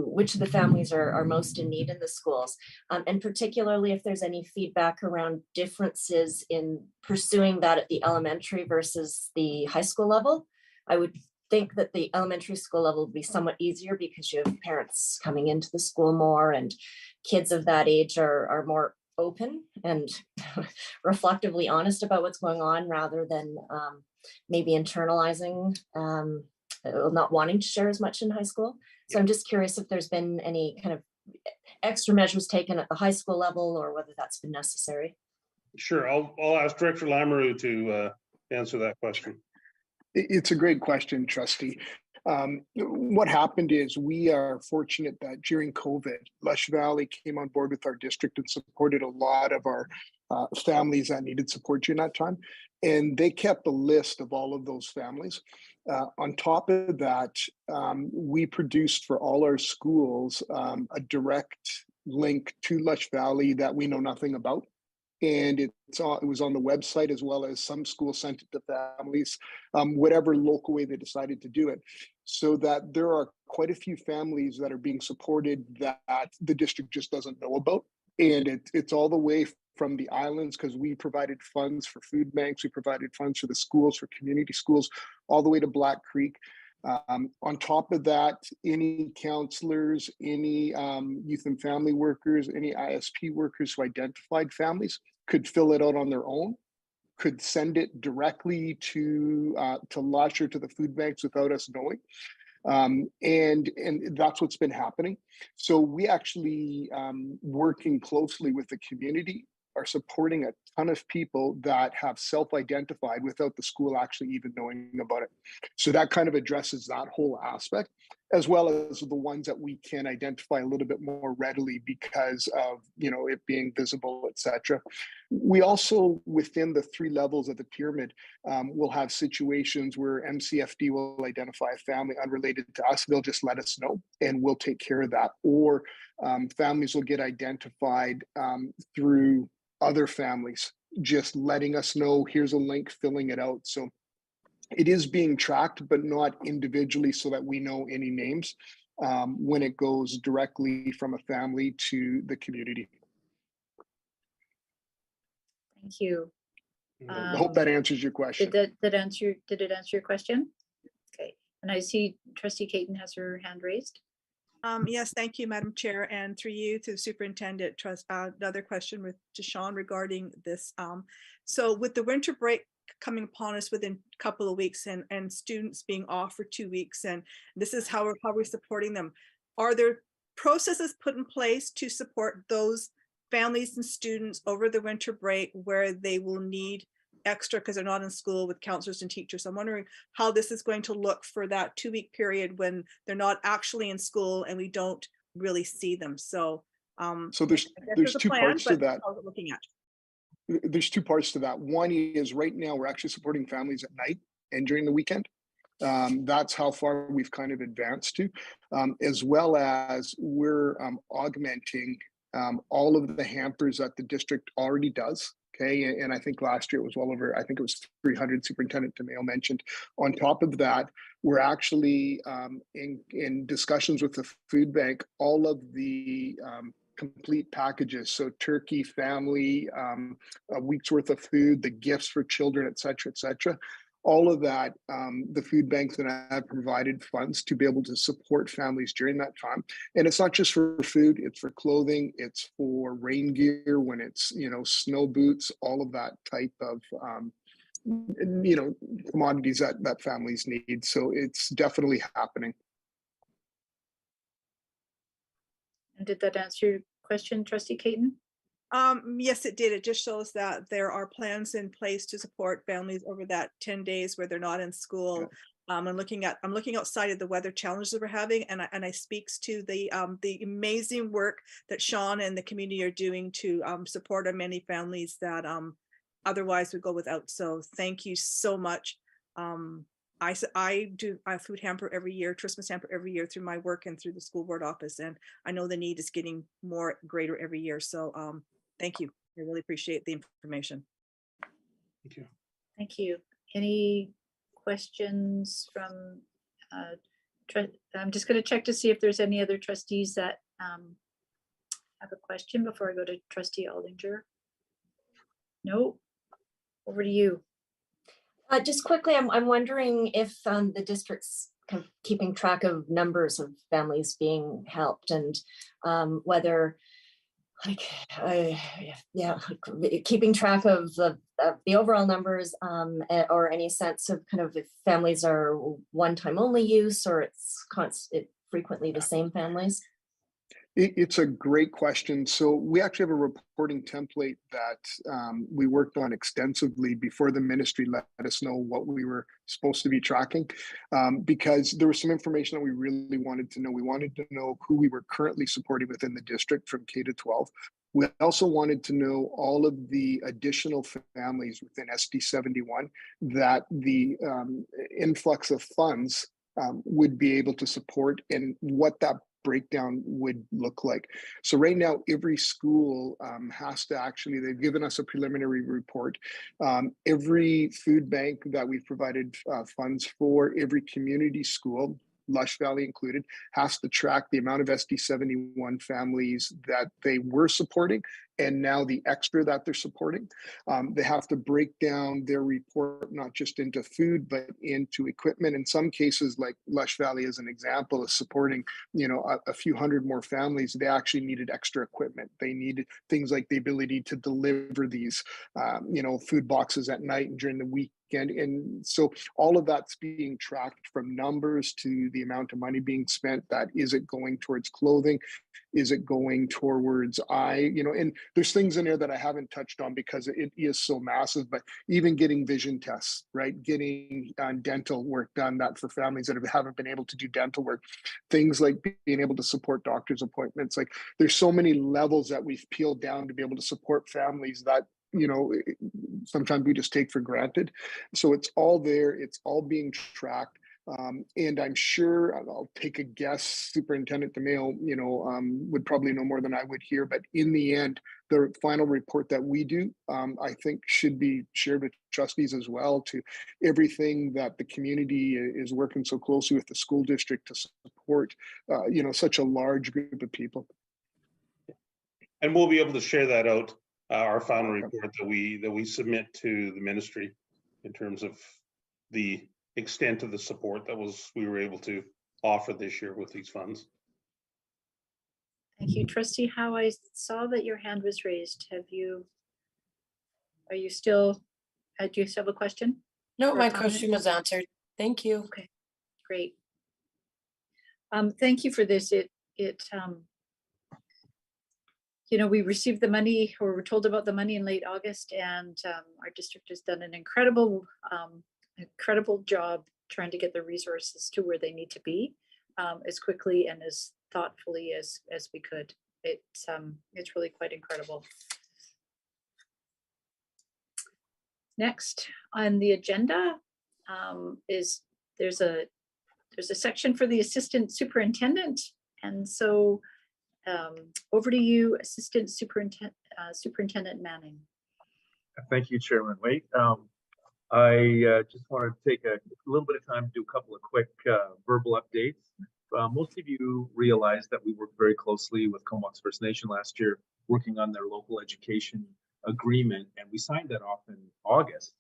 which of the families are most in need in the schools, and particularly if there's any feedback around differences in pursuing that at the elementary versus the high school level. I would think that the elementary school level would be somewhat easier because you have parents coming into the school more, and kids of that age are more open and reflectively honest about what's going on, rather than maybe internalizing, not wanting to share as much in high school. So I'm just curious if there's been any kind of extra measures taken at the high school level, or whether that's been necessary. Sure, I'll ask Director Lamoureux to answer that question. It's a great question, Trustee. What happened is we are fortunate that during COVID, Lush Valley came on board with our district and supported a lot of our families that needed support during that time. And they kept a list of all of those families. On top of that, we produced for all our schools a direct link to Lush Valley that we know nothing about. And it was on the website, as well as some schools sent it to families, whatever local way they decided to do it, so that there are quite a few families that are being supported that the district just doesn't know about. And it's all the way from the islands, because we provided funds for food banks, we provided funds for the schools, for community schools, all the way to Black Creek. On top of that, any counselors, any youth and family workers, any ISP workers who identified families could fill it out on their own, could send it directly to Lush or to the food banks without us knowing. And that's what's been happening. So we actually, working closely with the community, are supporting a ton of people that have self-identified without the school actually even knowing about it. So that kind of addresses that whole aspect, as well as the ones that we can identify a little bit more readily because of, it being visible, etc. We also, within the 3 levels of the pyramid, will have situations where MCFD will identify a family unrelated to us. They'll just let us know and we'll take care of that. Or families will get identified through other families, just letting us know, here's a link, filling it out. So it is being tracked, but not individually, so that we know any names when it goes directly from a family to the community. Thank you. I hope that answers your question. Did it answer your question? Okay, and I see Trustee Caton has her hand raised. Yes, thank you, Madam Chair, and through you to the Superintendent. Another question to Sean regarding this. So with the winter break coming upon us within a couple of weeks, and students being off for 2 weeks, and this is how we're supporting them, are there processes put in place to support those families and students over the winter break where they will need extra because they're not in school with counselors and teachers? I'm wondering how this is going to look for that 2-week period when they're not actually in school and we don't really see them. So there's 2 parts to that. How's it looking at? There's 2 parts to that. One is right now we're actually supporting families at night and during the weekend. That's how far we've kind of advanced to, as well as we're augmenting all of the hampers that the district already does. Okay, and I think last year it was well over, I think it was 300, Superintendent DeMayo mentioned. On top of that, we're actually in discussions with the food bank, all of the complete packages. So turkey, family, a week's worth of food, the gifts for children, et cetera, all of that, the food banks that have provided funds to be able to support families during that time. And it's not just for food, it's for clothing, it's for rain gear when it's, snow boots, all of that type of, commodities that families need. So it's definitely happening. And did that answer your question, Trustee Caton? Yes, it did. It just shows that there are plans in place to support families over that 10 days where they're not in school. I'm looking outside of the weather challenges that we're having, and I speaks to the amazing work that Sean and the community are doing to support our many families that otherwise would go without. So thank you so much. I do a food hamper every year, Christmas hamper every year through my work and through the school board office, and I know the need is getting greater every year. So thank you. I really appreciate the information. Thank you. Thank you. Any questions from, I'm just going to check to see if there's any other trustees that have a question before I go to Trustee Aldinger. No, over to you. Just quickly, I'm wondering if the district's kind of keeping track of numbers of families being helped, and whether, keeping track of the overall numbers, or any sense of kind of if families are one-time only use, or it's frequently the same families. It's a great question. So we actually have a reporting template that we worked on extensively before the ministry let us know what we were supposed to be tracking, because there was some information that we really wanted to know. We wanted to know who we were currently supporting within the district from K to 12. We also wanted to know all of the additional families within SD 71 that the influx of funds would be able to support, and what that breakdown would look like. So right now, every school has to actually, they've given us a preliminary report. Every food bank that we've provided funds for, every community school, Lush Valley included, has to track the amount of SD 71 families that they were supporting and now the extra that they're supporting. They have to break down their report not just into food, but into equipment. In some cases, like Lush Valley as an example, is supporting, a few hundred more families. They actually needed extra equipment. They needed things like the ability to deliver these, food boxes at night and during the week. And so all of that's being tracked, from numbers to the amount of money being spent. That is it going towards clothing? Is it going towards and there's things in there that I haven't touched on because it is so massive, but even getting vision tests, right? Getting dental work done, that for families that haven't been able to do dental work, things like being able to support doctor's appointments. Like there's so many levels that we've peeled down to be able to support families that, sometimes we just take for granted. So it's all there. It's all being tracked. And I'm sure, I'll take a guess, Superintendent DeMayo, would probably know more than I would here. But in the end, the final report that we do, I think should be shared with trustees as well, to everything that the community is working so closely with the school district to support, such a large group of people. And we'll be able to share that out, our final report that we submit to the ministry in terms of the extent of the support that we were able to offer this year with these funds. Thank you. Trustee Howe, I saw that your hand was raised. Do you still have a question? No, my question was answered. Thank you. Okay, great. Thank you for this. We received the money, or were told about the money in late August, and our district has done an incredible job trying to get the resources to where they need to be as quickly and as thoughtfully as we could. It's really quite incredible. Next on the agenda is there's a section for the assistant superintendent, and so Over to you, Assistant Superintendent Manning. Thank you, Chairman Waite. I just want to take a little bit of time to do a couple of quick verbal updates. Most of you realize that we worked very closely with Comox First Nation last year, working on their local education agreement, and we signed that off in August.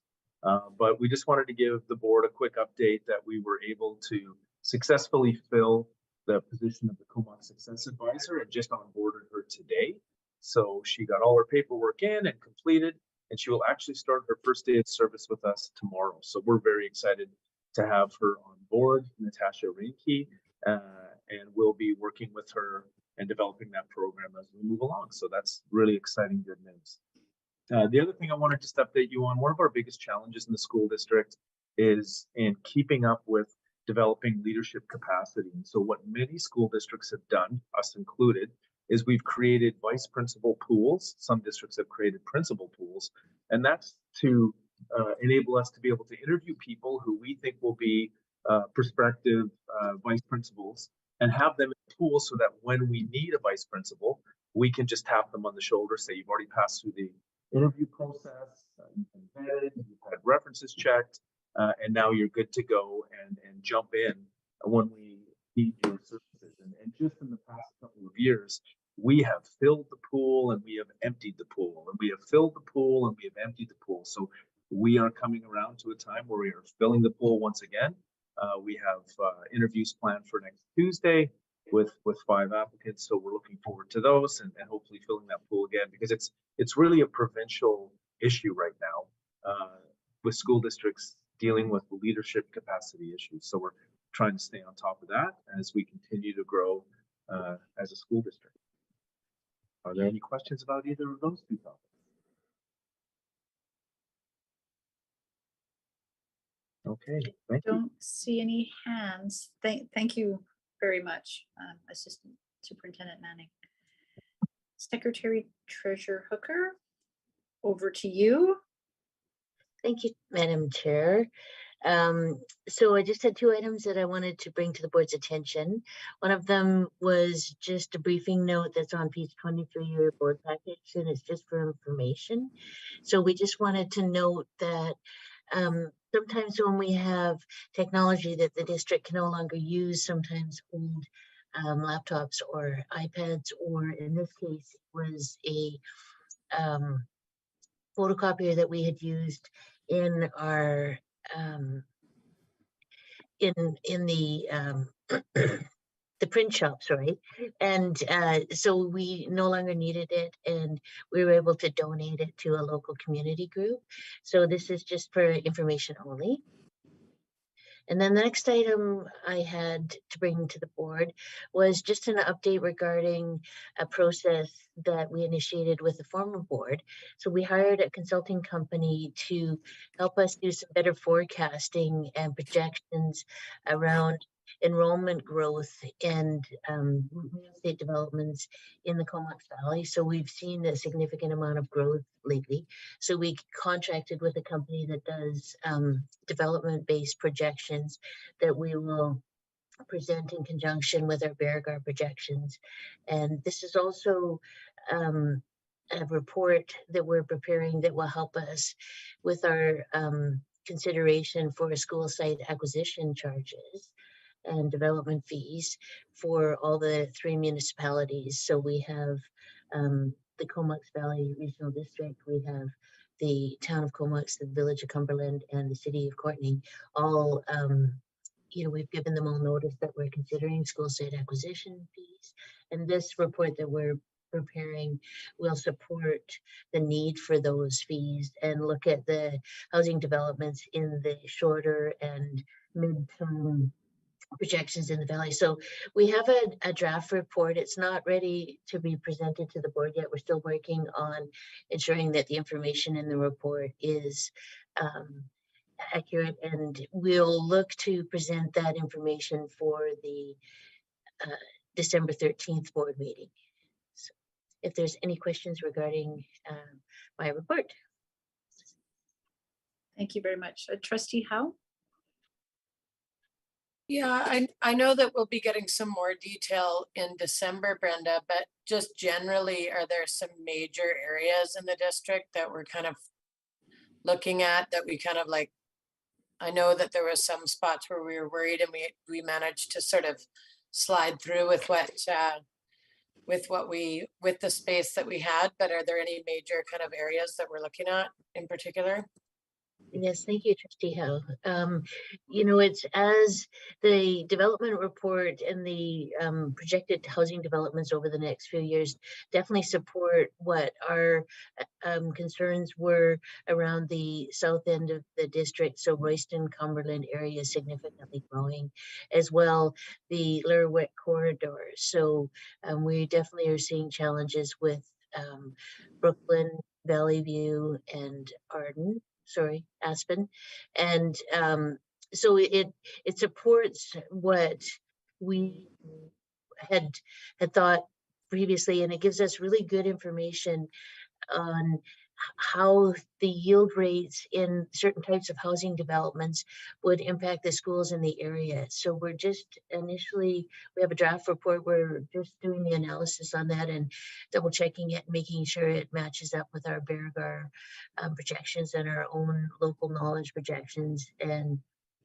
But we just wanted to give the board a quick update that we were able to successfully fill the position of the Comox Success Advisor and just onboarded her today. So she got all her paperwork in and completed, and she will actually start her first day of service with us tomorrow. So we're very excited to have her on board, Natasha Reinke, and we'll be working with her and developing that program as we move along. So that's really exciting, good news. The other thing I want to just update you on, one of our biggest challenges in the school district is in keeping up with developing leadership capacity. And so what many school districts have done, us included, is we've created vice principal pools. Some districts have created principal pools, and that's to enable us to be able to interview people who we think will be prospective vice principals and have them in pools so that when we need a vice principal, we can just tap them on the shoulder, say, you've already passed through the interview process, you've been vetted, you've had references checked, and now you're good to go and jump in when we need your services. And just in the past couple of years, we have filled the pool and we have emptied the pool, and we have filled the pool and we have emptied the pool. So we are coming around to a time where we are filling the pool once again. We have interviews planned for next Tuesday with 5 applicants. So we're looking forward to those and hopefully filling that pool again, because it's really a provincial issue right now with school districts dealing with leadership capacity issues. So we're trying to stay on top of that as we continue to grow as a school district. Are there any questions about either of those two topics? Okay, thank you. Don't see any hands. Thank you very much, Assistant Superintendent Manning. Secretary Treasurer Hooker, over to you. Thank you, Madam Chair. So I just had 2 items that I wanted to bring to the board's attention. One of them was just a briefing note that's on page 23 of your board package, and it's just for information. So we just wanted to note that sometimes when we have technology that the district can no longer use, sometimes old laptops or iPads, or in this case was a photocopier that we had used in our in the the print shops, right? And so we no longer needed it, and we were able to donate it to a local community group. So this is just for information only. And then the next item I had to bring to the board was just an update regarding a process that we initiated with the former board. So we hired a consulting company to help us do some better forecasting and projections around enrollment growth and real estate developments in the Comox Valley. So we've seen a significant amount of growth lately. So we contracted with a company that does development-based projections that we will present in conjunction with our Beauregard projections. And this is also a report that we're preparing that will help us with our consideration for school site acquisition charges and development fees for all the 3 municipalities. So we have the Comox Valley Regional District, we have the town of Comox, the village of Cumberland, and the city of Courtenay. All, you know, we've given them all notice that we're considering school site acquisition fees. And this report that we're preparing will support the need for those fees and look at the housing developments in the shorter and mid-term projections in the valley. So we have a draft report. It's not ready to be presented to the board yet. We're still working on ensuring that the information in the report is accurate, and we'll look to present that information for the December 13th board meeting. So if there's any questions regarding my report. Thank you very much. Trustee Howe? Yeah, I know that we'll be getting some more detail in December, Brenda, but just generally, are there some major areas in the district that we're kind of looking at that we kind of like, I know that there was some spots where we were worried and we managed to sort of slide through with with the space that we had, but are there any major kind of areas that we're looking at in particular? Yes, thank you, Trustee Howe. You know, it's as the development report and the projected housing developments over the next few years definitely support what our concerns were around the south end of the district. So Royston, Cumberland area is significantly growing, as well the Lerwick corridor. So we definitely are seeing challenges with Brooklyn, Valley View, and Aspen. And so it supports what we had thought previously, and it gives us really good information on how the yield rates in certain types of housing developments would impact the schools in the area. So we're just initially, we have a draft report. We're just doing the analysis on that and double checking it, making sure it matches up with our Bergar projections and our own local knowledge projections. And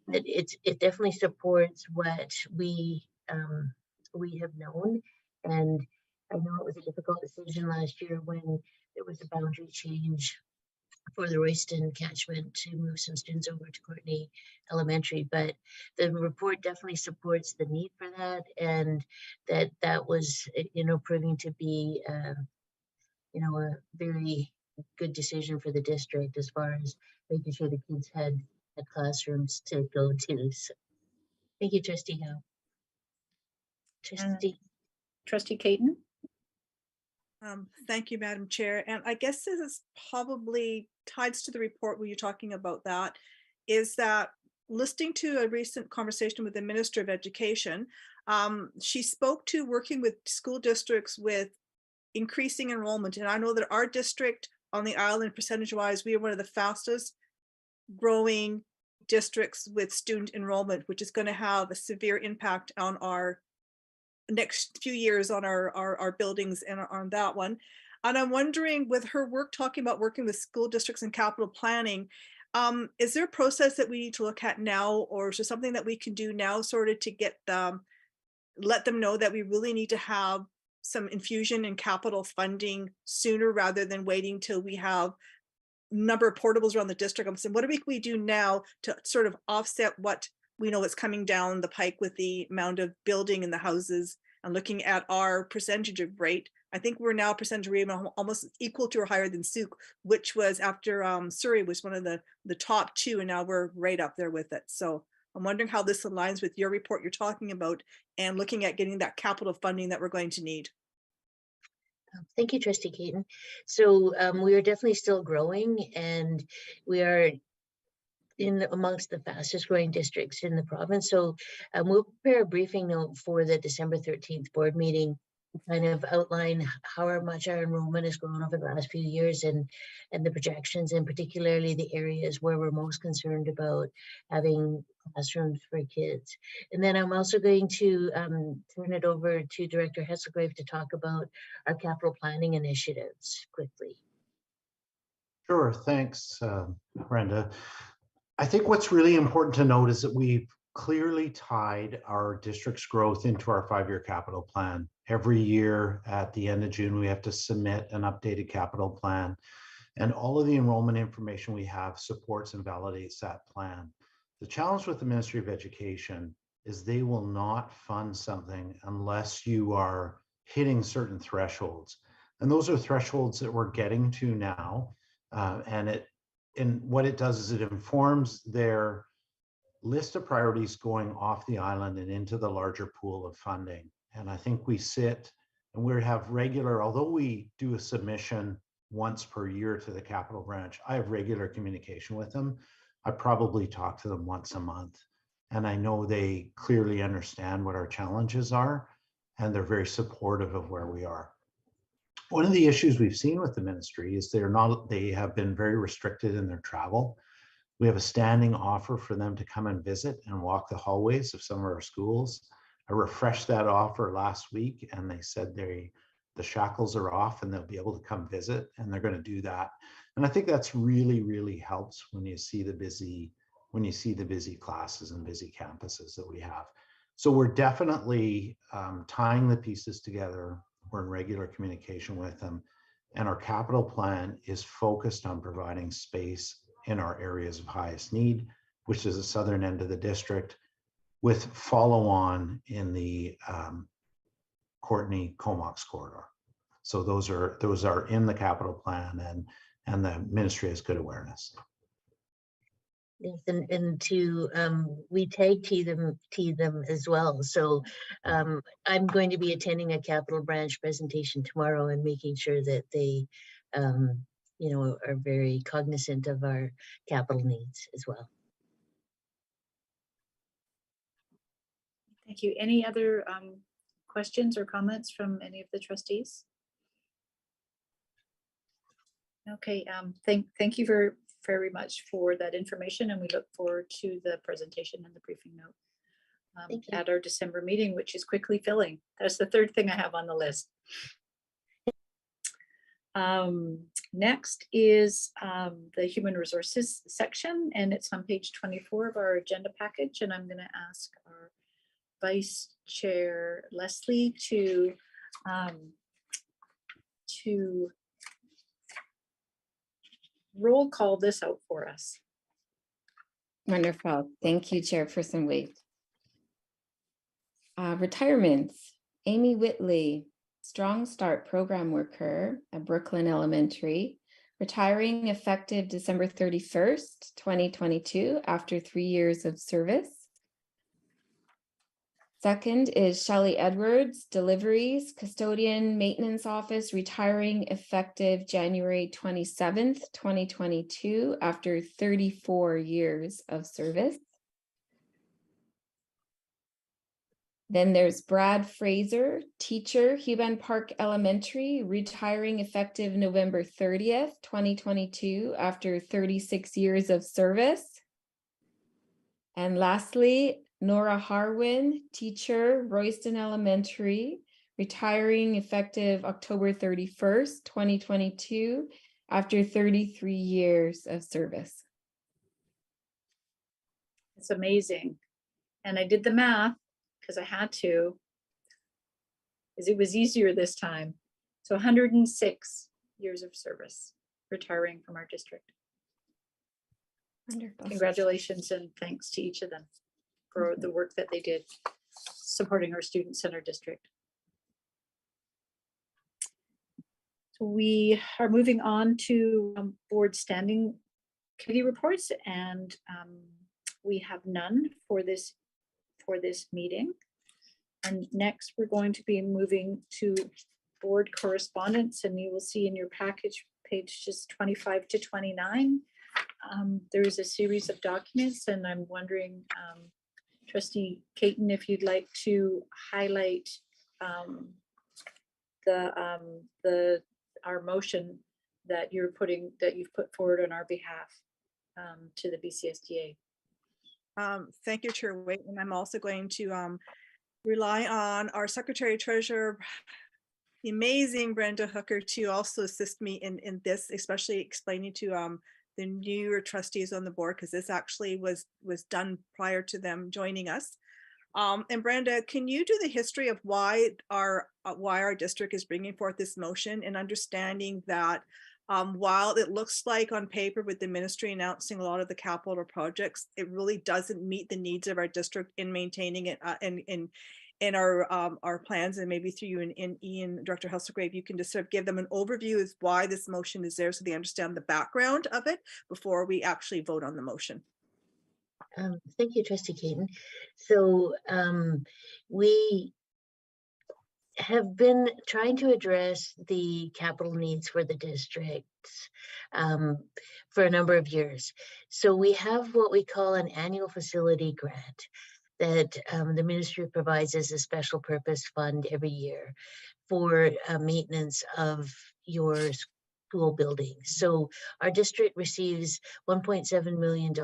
it definitely supports what we have known. And I know it was a difficult decision last year when there was a boundary change for the Royston catchment to move some students over to Courtney Elementary, but the report definitely supports the need for that, and that was, you know, proving to be, you know, a very good decision for the district as far as making sure the kids had classrooms to go to. So, thank you, Trustee Howe. Trustee Caton? Thank you, Madam Chair. And I guess this is probably ties to the report where you're talking about that, is that listening to a recent conversation with the Minister of Education, she spoke to working with school districts with increasing enrollment. And I know that our district on the island, percentage-wise, we are one of the fastest growing districts with student enrollment, which is going to have a severe impact on our next few years on our buildings and on that one. And I'm wondering, with her work talking about working with school districts and capital planning, is there a process that we need to look at now, or is there something that we can do now sort of to get them, let them know that we really need to have some infusion in capital funding sooner rather than waiting till we have number of portables around the district? I'm saying, what do we do now to sort of offset what we know is coming down the pike with the amount of building in the houses, and looking at our percentage of rate? I think we're now percentage rate almost equal to or higher than Souk, which was after Surrey was one of the top two, and now we're right up there with it. So I'm wondering how this aligns with your report you're talking about and looking at getting that capital funding that we're going to need. Thank you, Trustee Caton. So we are definitely still growing, and we are amongst the fastest growing districts in the province. So we'll prepare a briefing note for the December 13th board meeting, kind of outline how much our enrollment has grown over the last few years, and the projections, and particularly the areas where we're most concerned about having classrooms for kids. And then I'm also going to turn it over to Director Hesselgrave to talk about our capital planning initiatives quickly. Sure, thanks, Brenda. I think what's really important to note is that we've clearly tied our district's growth into our 5-year capital plan. Every year at the end of June, we have to submit an updated capital plan, and all of the enrollment information we have supports and validates that plan. The challenge with the Ministry of Education is they will not fund something unless you are hitting certain thresholds. And those are thresholds that we're getting to now. And what it does is it informs their list of priorities going off the island and into the larger pool of funding. And I think we sit and we have regular, although we do a submission once per year to the capital branch, I have regular communication with them. I probably talk to them once a month, and I know they clearly understand what our challenges are, and they're very supportive of where we are. One of the issues we've seen with the ministry is they have been very restricted in their travel. We have a standing offer for them to come and visit and walk the hallways of some of our schools. I refreshed that offer last week and they said the shackles are off and they'll be able to come visit, and they're going to do that. And I think that's really, really helps when you see the busy classes and busy campuses that we have. So we're definitely tying the pieces together. We're in regular communication with them. And our capital plan is focused on providing space in our areas of highest need, which is the southern end of the district, with follow-on in the Courtenay-Comox corridor. So those are in the capital plan, and the ministry has good awareness. Yes, and to we tag team them as well. So I'm going to be attending a capital branch presentation tomorrow and making sure that they you know, are very cognizant of our capital needs as well. Thank you. Any other questions or comments from any of the trustees? Okay, thank you very much for that information, and we look forward to the presentation and the briefing note at our December meeting, which is quickly filling. That's the third thing I have on the list. Next is the human resources section, and it's on page 24 of our agenda package, and I'm going to ask our Vice Chair Leslie to roll call this out for us. Wonderful. Thank you, Chairperson Waite. Retirements, Amy Whitley, Strong Start program worker at Brooklyn Elementary, retiring effective December 31st, 2022, after 3 years of service. Second is Shelley Edwards, deliveries, custodian, maintenance office, retiring effective January 27th, 2022, after 34 years of service. Then there's Brad Fraser, teacher, Huban Park Elementary, retiring effective November 30th, 2022, after 36 years of service. And lastly, Nora Harwin, teacher, Royston Elementary, retiring effective October 31st, 2022, after 33 years of service. It's amazing. And I did the math because I had to, because it was easier this time. So 106 years of service, retiring from our district. Wonderful. Congratulations and thanks to each of them for the work that they did supporting our students in our district. So we are moving on to board standing committee reports, and we have none for this meeting. And next we're going to be moving to board correspondence, and you will see in your package pages 25 to 29. There's a series of documents, and I'm wondering, Trustee Caton, if you'd like to highlight our motion that you've put forward on our behalf to the BCSDA. Thank you, Chair Waite, and I'm also going to rely on our Secretary Treasurer, the amazing Brenda Hooker, to also assist me in this, especially explaining to the newer trustees on the board, because this actually was done prior to them joining us. And Brenda, can you do the history of why our district is bringing forth this motion, and understanding that while it looks like on paper with the ministry announcing a lot of the capital projects, it really doesn't meet the needs of our district in maintaining it in our plans, and maybe through you and Ian, Director Husselgrave, you can just sort of give them an overview of why this motion is there so they understand the background of it before we actually vote on the motion. Thank you, Trustee Caton. So we have been trying to address the capital needs for the districts for a number of years. So we have what we call an annual facility grant that the ministry provides as a special purpose fund every year for maintenance of your school buildings. So our district receives $1.7 million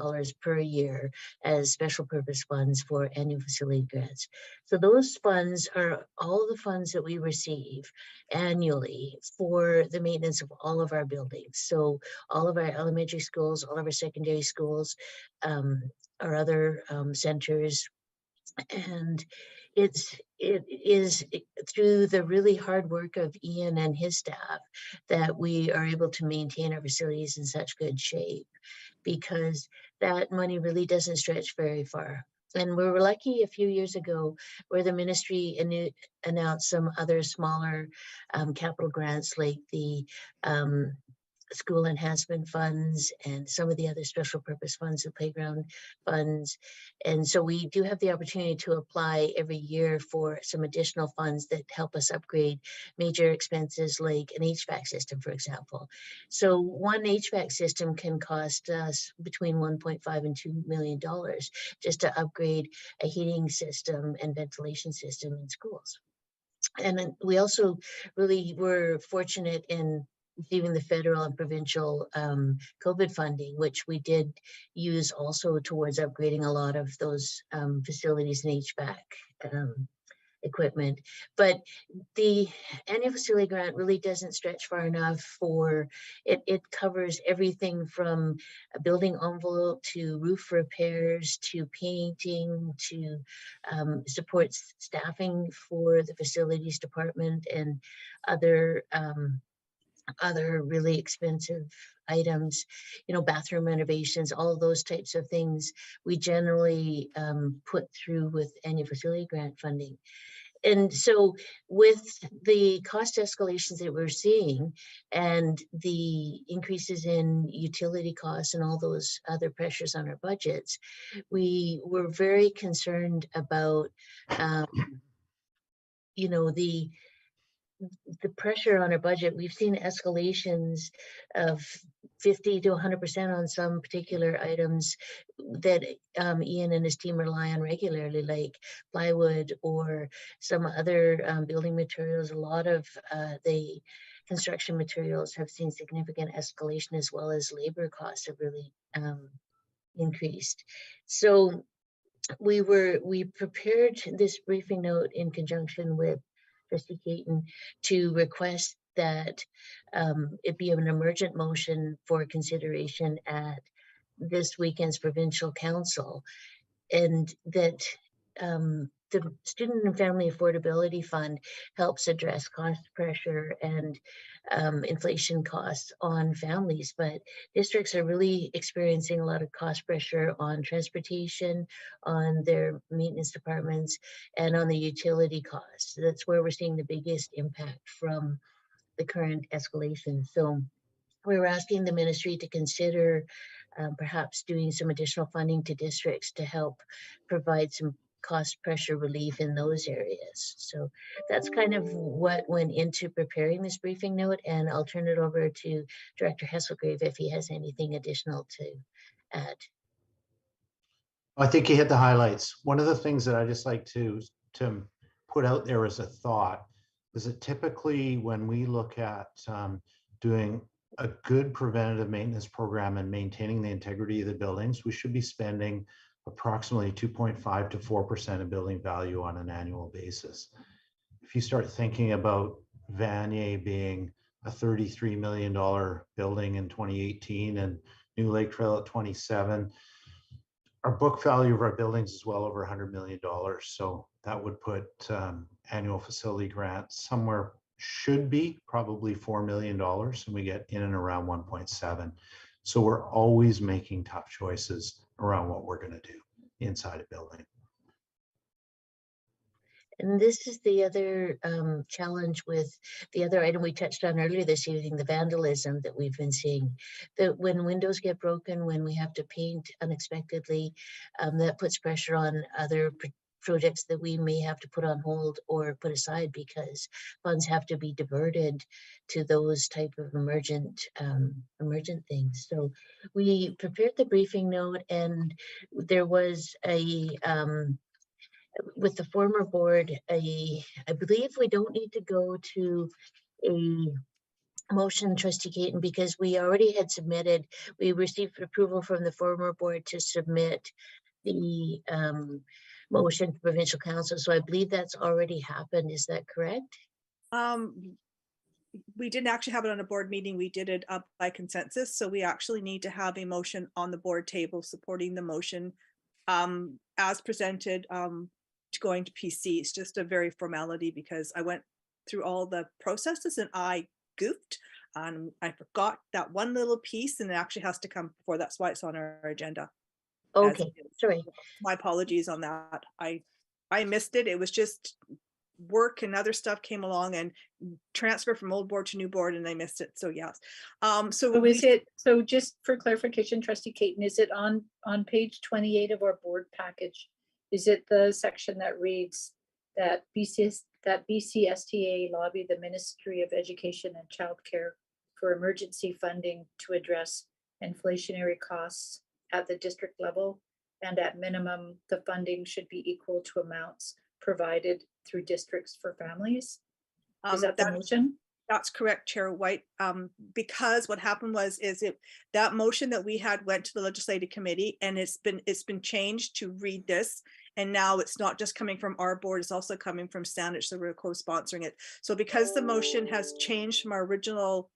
per year as special purpose funds for annual facility grants. So those funds are all the funds that we receive annually for the maintenance of all of our buildings. So all of our elementary schools, all of our secondary schools, our other centers, and it is through the really hard work of Ian and his staff that we are able to maintain our facilities in such good shape, because that money really doesn't stretch very far. And we were lucky a few years ago where the ministry announced some other smaller capital grants, like the school enhancement funds and some of the other special purpose funds, the playground funds. And so we do have the opportunity to apply every year for some additional funds that help us upgrade major expenses like an HVAC system, for example. So one HVAC system can cost us between $1.5 and $2 million just to upgrade a heating system and ventilation system in schools. And then we also really were fortunate in receiving the federal and provincial COVID funding, which we did use also towards upgrading a lot of those facilities and HVAC equipment. But the annual facility grant really doesn't stretch far enough for it. It covers everything from a building envelope to roof repairs to painting to supports staffing for the facilities department and other really expensive items, bathroom renovations, all of those types of things we generally put through with annual facility grant funding. And so with the cost escalations that we're seeing and the increases in utility costs and all those other pressures on our budgets, we were very concerned about, the pressure on our budget. We've seen escalations of 50 to 100% on some particular items that Ian and his team rely on regularly, like plywood or some other building materials. A lot of the construction materials have seen significant escalation, as well as labor costs have really increased. So we prepared this briefing note in conjunction with Trustee Caton to request that it be an emergent motion for consideration at this weekend's provincial council, and that the Student and Family Affordability Fund helps address cost pressure and inflation costs on families, but districts are really experiencing a lot of cost pressure on transportation, on their maintenance departments, and on the utility costs. That's where we're seeing the biggest impact from the current escalation. So we were asking the ministry to consider perhaps doing some additional funding to districts to help provide some cost pressure relief in those areas. So that's kind of what went into preparing this briefing note, and I'll turn it over to Director Hesselgrave if he has anything additional to add. I think you hit the highlights. One of the things that I just like to put out there as a thought is that typically when we look at doing a good preventative maintenance program and maintaining the integrity of the buildings, we should be spending approximately 2.5 to 4% of building value on an annual basis. If you start thinking about Vanier being a $33 million building in 2018 and New Lake Trail at 27, our book value of our buildings is well over $100 million. So that would put annual facility grants somewhere, should be probably $4 million, and we get in and around 1.7. So we're always making tough choices around what we're going to do inside a building. And this is the other challenge with the other item we touched on earlier this evening, the vandalism that we've been seeing. That when windows get broken, when we have to paint unexpectedly, that puts pressure on other projects that we may have to put on hold or put aside because funds have to be diverted to those type of emergent things. So we prepared the briefing note, and there was a with the former board, I believe we don't need to go to a motion, trustee Caton, because we already had submitted, we received approval from the former board to submit the motion to provincial council. So I believe that's already happened. Is that correct? We didn't actually have it on a board meeting. We did it up by consensus. So we actually need to have a motion on the board table supporting the motion as presented to going to PC. It's just a very formality because I went through all the processes and I goofed and I forgot that one little piece and it actually has to come before. That's why it's on our agenda. Okay, sorry. My apologies on that. I missed it. It was just work and other stuff came along and transfer from old board to new board and I missed it. So yes. So is it, so just for clarification, trustee Caton, is it on page 28 of our board package? Is it the section that reads that BCSTA lobby the Ministry of Education and Childcare for emergency funding to address inflationary costs at the district level, and at minimum, the funding should be equal to amounts provided through districts for families? Is that the motion? That's correct, Chair White. Because what happened was that motion that we had went to the legislative committee and it's been changed to read this. And now it's not just coming from our board, it's also coming from Standish, so we're co-sponsoring it. So because the motion has changed from our original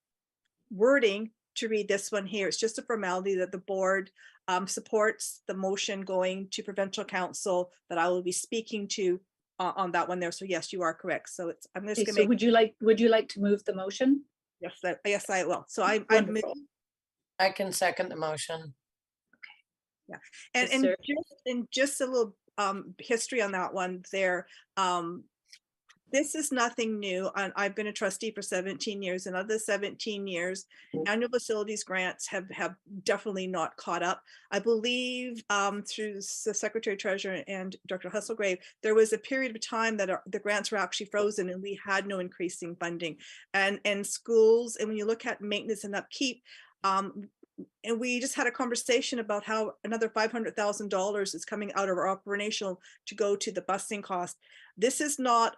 wording to read this one here, it's just a formality that the board supports the motion going to provincial council that I will be speaking to on that one there. So yes, you are correct. So it's, I'm just Okay, gonna so make. would you like to move the motion? Yes, I will. So I can second the motion. Yeah, Yes, and sir. just a little history on that one there. This is nothing new. I've been a trustee for 17 years, and of the 17 years, annual facilities grants have definitely not caught up. I believe through the Secretary Treasurer and Dr. Husselgrave, there was a period of time that the grants were actually frozen and we had no increasing funding. And schools, and when you look at maintenance and upkeep, and we just had a conversation about how another $500,000 is coming out of our operational to go to the busing cost. This is not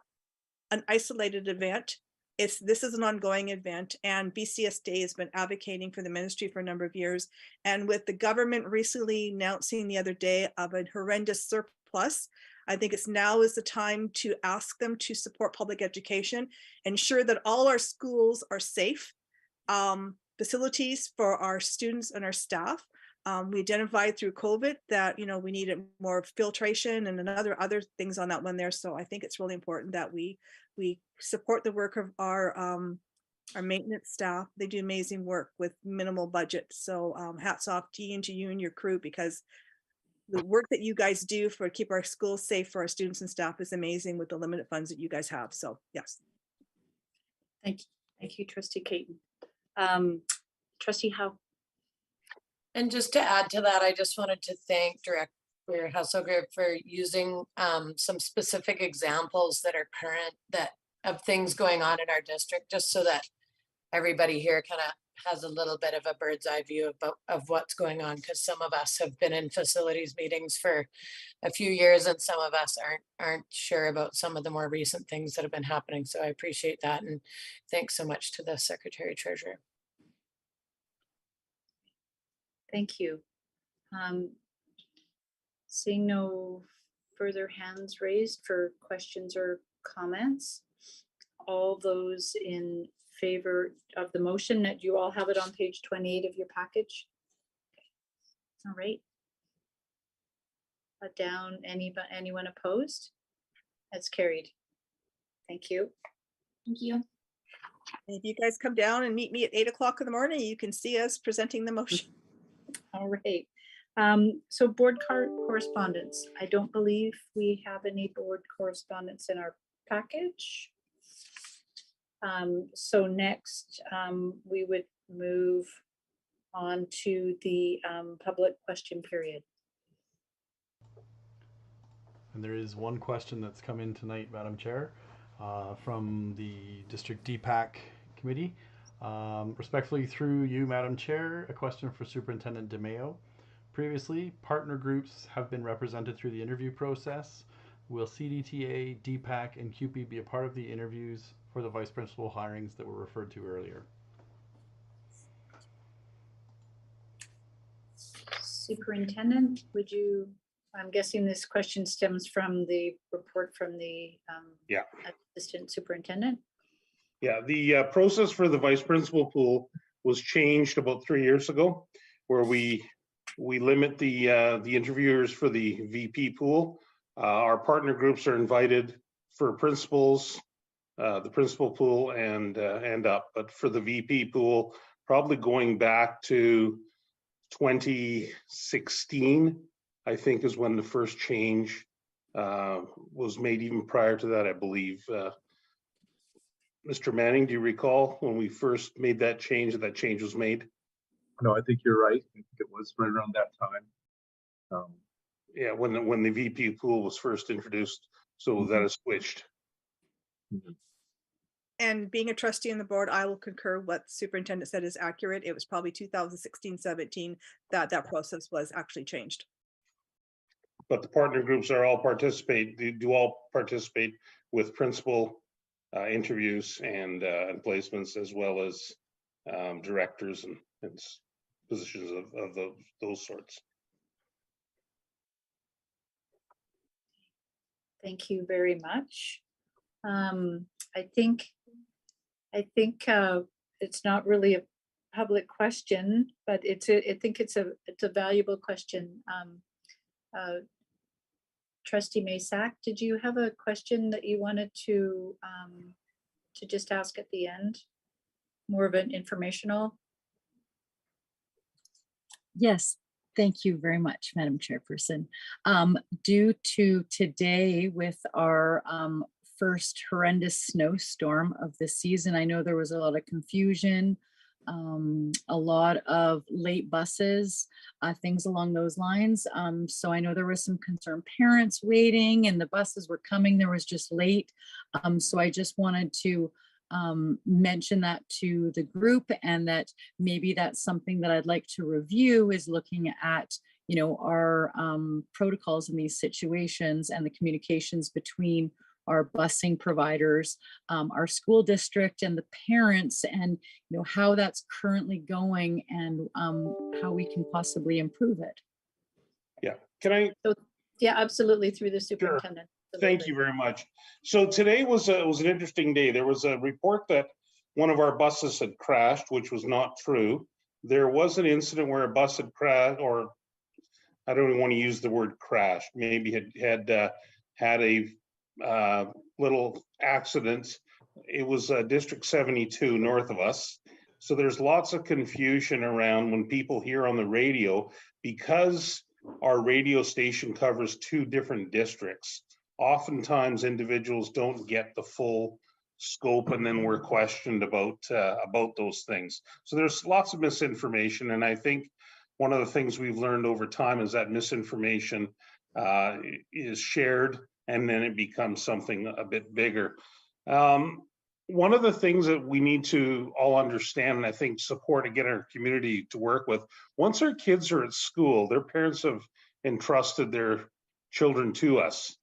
an isolated event. This is an ongoing event, and BCSD has been advocating for the ministry for a number of years. And with the government recently announcing the other day of a horrendous surplus, I think now is the time to ask them to support public education, ensure that all our schools are safe facilities for our students and our staff. We identified through COVID that, we needed more filtration and other things on that one there. So I think it's really important that we support the work of our maintenance staff. They do amazing work with minimal budget. So hats off to you and your crew, because the work that you guys do for keep our schools safe for our students and staff is amazing with the limited funds that you guys have. So yes. Thank you, trustee Caton. Trustee Howe. And just to add to that, I just wanted to thank Director Husselgrave for using some specific examples that are current of things going on in our district, just so that everybody here kind of has a little bit of a bird's eye view of what's going on, because some of us have been in facilities meetings for a few years and some of us aren't sure about some of the more recent things that have been happening. So I appreciate that, and thanks so much to the Secretary Treasurer. Thank you. Seeing no further hands raised for questions or comments, all those in favor of the motion, that you all have it on page 28 of your package. All right. Down, anyone opposed? That's carried. Thank you. Thank you. If you guys come down and meet me at 8 o'clock in the morning, you can see us presenting the motion. All right. So board correspondence. I don't believe we have any board correspondence in our package. So next, we would move on to the public question period. And there is one question that's come in tonight, Madam Chair, from the District DPAC Committee. Respectfully through you, Madam Chair, a question for Superintendent DeMeo. Previously, partner groups have been represented through the interview process. Will CDTA, DPAC, and CUPE be a part of the interviews for the vice principal hirings that were referred to earlier? Superintendent, would you, I'm guessing this question stems from the report from the Yeah. Assistant Superintendent. Yeah, the process for the vice principal pool was changed about 3 years ago, where we limit the interviewers for the VP pool. Our partner groups are invited for principals, the principal pool and up, but for the VP pool, probably going back to 2016, I think is when the first change was made. Even prior to that, I believe. Mr. Manning, do you recall when we first made that change was made? No, I think you're right. I think it was right around that time. Yeah, when the VP pool was first introduced, so that has switched. And being a trustee on the board, I will concur what the superintendent said is accurate. It was probably 2016-17 that process was actually changed. But the partner groups are all do all participate with principal interviews and placements, as well as directors and positions of those sorts. Thank you very much. I think it's not really a public question, but I think it's a valuable question. Trustee Masak, did you have a question that you wanted to just ask at the end? More of an informational? Yes, thank you very much, Madam Chairperson. Due to today with our first horrendous snowstorm of the season, I know there was a lot of confusion, a lot of late buses, things along those lines. So I know there was some concerned parents waiting and the buses were coming, there was just late. So I just wanted to mention that to the group, and that maybe that's something that I'd like to review, is looking at, you know, our protocols in these situations and the communications between our busing providers, our school district and the parents, and you know how that's currently going, and how we can possibly improve it. Yeah, can I? So, yeah, absolutely, through the superintendent. Sure. Thank you very much. So today was an interesting day. There was a report that one of our buses had crashed, which was not true. There was an incident where a bus had crashed, or I don't even want to use the word crash, maybe had a little accident. It was District 72 north of us. So there's lots of confusion around when people hear on the radio, because our radio station covers 2 different districts. Oftentimes individuals don't get the full scope, and then we're questioned about those things. So there's lots of misinformation, and I think one of the things we've learned over time is that misinformation is shared, and then it becomes something a bit bigger. One of the things that we need to all understand, and I think support to get our community to work with, once our kids are at school, their parents have entrusted their children to us,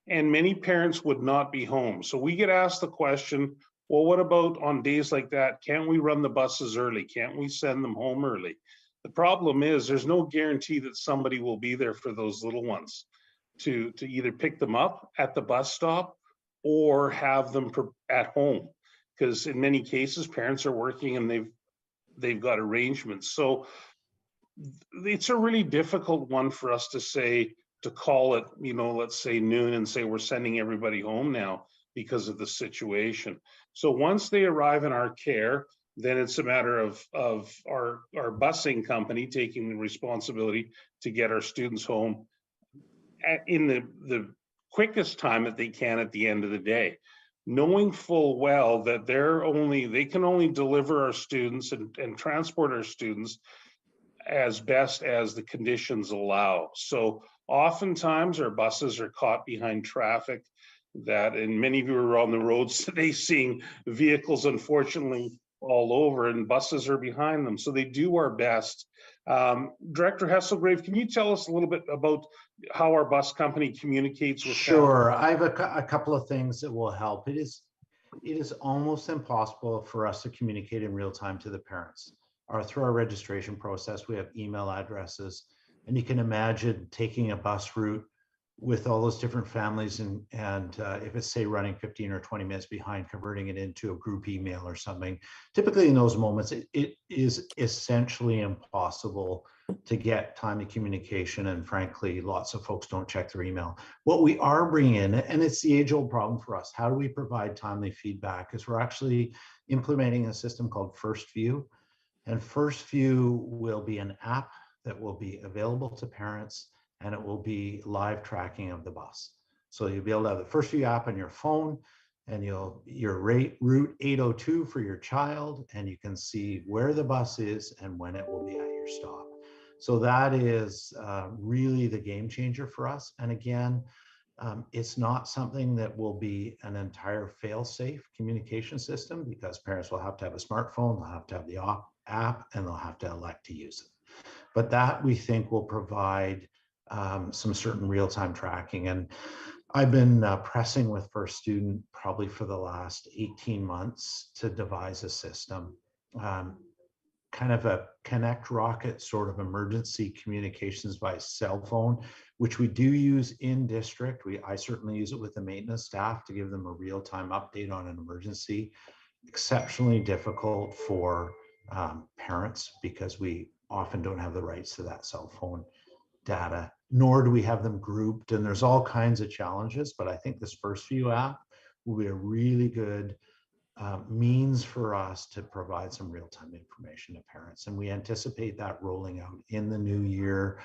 and many parents would not be home. So we get asked the question, well, what about on days like that? Can't we run the buses early? Can't we send them home early? The problem is there's no guarantee that somebody will be there for those little ones to either pick them up at the bus stop or have them at home, because in many cases parents are working and they've got arrangements. So it's a really difficult one for us to call it, you know, let's say noon and say we're sending everybody home now because of the situation. So once they arrive in our care, then it's a matter of our busing company taking the responsibility to get our students home in the quickest time that they can at the end of the day, knowing full well that they can only deliver our students and transport our students as best as the conditions allow. So oftentimes our buses are caught behind traffic, and many of you are on the roads today seeing vehicles unfortunately all over, and buses are behind them. So they do our best. Director Hesselgrave, can you tell us a little bit about how our bus company communicates with Sure, I have a couple of things that will help. It is almost impossible for us to communicate in real time to the parents. Through our registration process, we have email addresses And you can imagine taking a bus route with all those different families and if it's say running 15 or 20 minutes behind, converting it into a group email or something. Typically in those moments, it is essentially impossible to get timely communication. And frankly, lots of folks don't check their email. What we are bringing in, and it's the age-old problem for us, how do we provide timely feedback? Is we're actually implementing a system called First View. And First View will be an app that will be available to parents, and it will be live tracking of the bus. So you'll be able to have the First View app on your phone, and your route 802 for your child, and you can see where the bus is and when it will be at your stop. So that is really the game changer for us. And again, it's not something that will be an entire fail-safe communication system, because parents will have to have a smartphone, they'll have to have the app, and they'll have to elect to use it. But that, we think, will provide some certain real-time tracking. And I've been pressing with First Student probably for the last 18 months to devise a system, kind of a Connect Rocket sort of emergency communications by cell phone, which we do use in district. I certainly use it with the maintenance staff to give them a real-time update on an emergency. Exceptionally difficult for parents, because we often don't have the rights to that cell phone data, nor do we have them grouped, and there's all kinds of challenges. But I think this First View app will be a really good means for us to provide some real-time information to parents, and we anticipate that rolling out in the new year,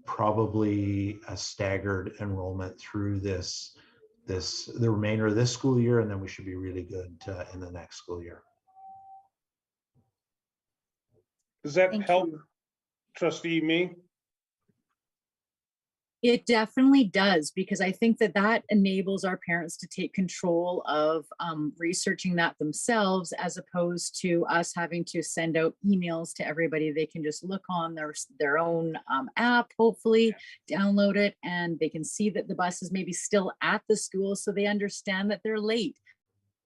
probably a staggered enrollment through the remainder of this school year, and then we should be really good in the next school year. Does that help, Trustee May? It definitely does, because I think that enables our parents to take control of researching that themselves, as opposed to us having to send out emails to everybody. They can just look on their own app, hopefully download it, and they can see that the bus is maybe still at the school, so they understand that they're late.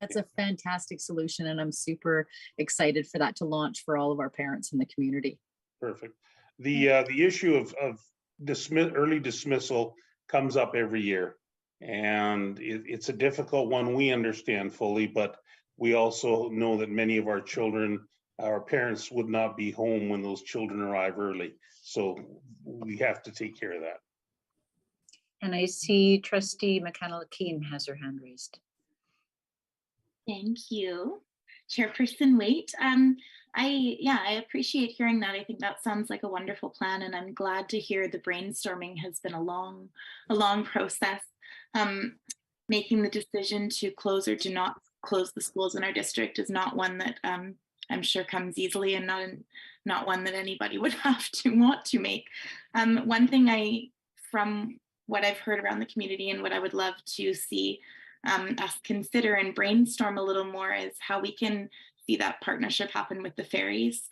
That's a fantastic solution, and I'm super excited for that to launch for all of our parents in the community. Perfect. The issue of early dismissal comes up every year, and it's a difficult one. We understand fully, but we also know that many of our parents would not be home when those children arrive early. So we have to take care of that. And I see Trustee McConnell-Keene has her hand raised. Thank you, Chairperson Waite. I appreciate hearing that. I think that sounds like a wonderful plan, and I'm glad to hear the brainstorming has been a long process. Making the decision to close or to not close the schools in our district is not one that I'm sure comes easily, and not one that anybody would have to want to make. One thing from what I've heard around the community and what I would love to see us consider and brainstorm a little more is how we can see that partnership happen with the ferries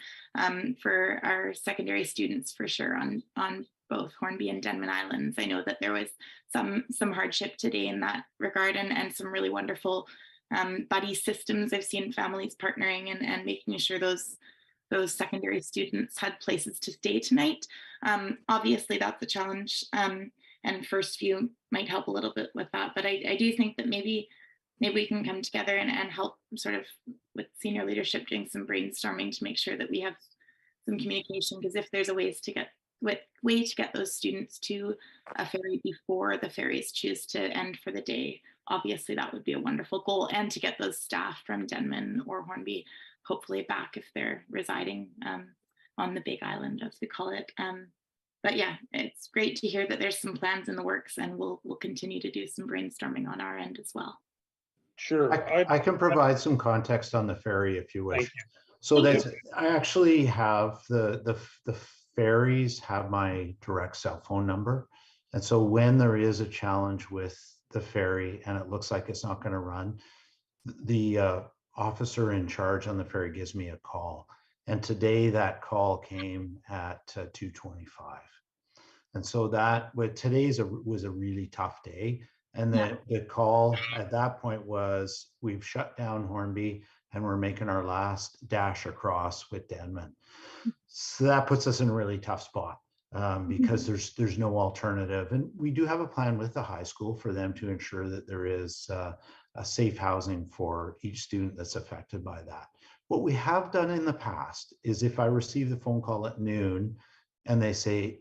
for our secondary students, for sure, on both Hornby and Denman Islands. I know that there was some hardship today in that regard, and some really wonderful buddy systems. I've seen families partnering and making sure those secondary students had places to stay tonight. Obviously, that's a challenge, and First View might help a little bit with that. But I do think that maybe we can come together and help sort of with senior leadership doing some brainstorming to make sure that we have some communication, because if there's a way to get those students to a ferry before the ferries choose to end for the day, obviously that would be a wonderful goal, and to get those staff from Denman or Hornby hopefully back if they're residing on the Big Island, as we call it. But yeah, it's great to hear that there's some plans in the works, and we'll continue to do some brainstorming on our end as well. Sure. I can provide some context on the ferry if you wish. So I actually have the ferries have my direct cell phone number. And so when there is a challenge with the ferry and it looks like it's not going to run, the officer in charge on the ferry gives me a call. And today that call came at 2:25. And so today was a really tough day. And the call at that point was, we've shut down Hornby and we're making our last dash across with Denman. So that puts us in a really tough spot. because there's no alternative. And we do have a plan with the high school for them to ensure that there is a safe housing for each student that's affected by that. What we have done in the past is if I receive the phone call at noon and they say,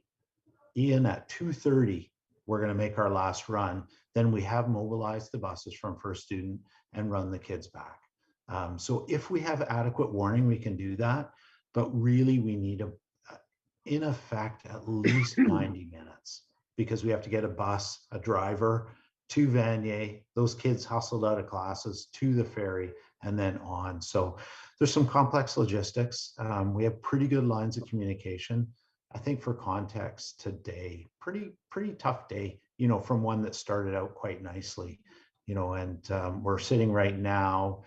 Ian, at 2:30, we're going to make our last run, then we have mobilized the buses from First Student and run the kids back. So if we have adequate warning, we can do that. But really, we need in effect, at least 90 minutes, because we have to get a bus, a driver to Vanier, those kids hustled out of classes to the ferry and then on. So there's some complex logistics. We have pretty good lines of communication. I think for context today, pretty tough day, you know, from one that started out quite nicely, you know, and we're sitting right now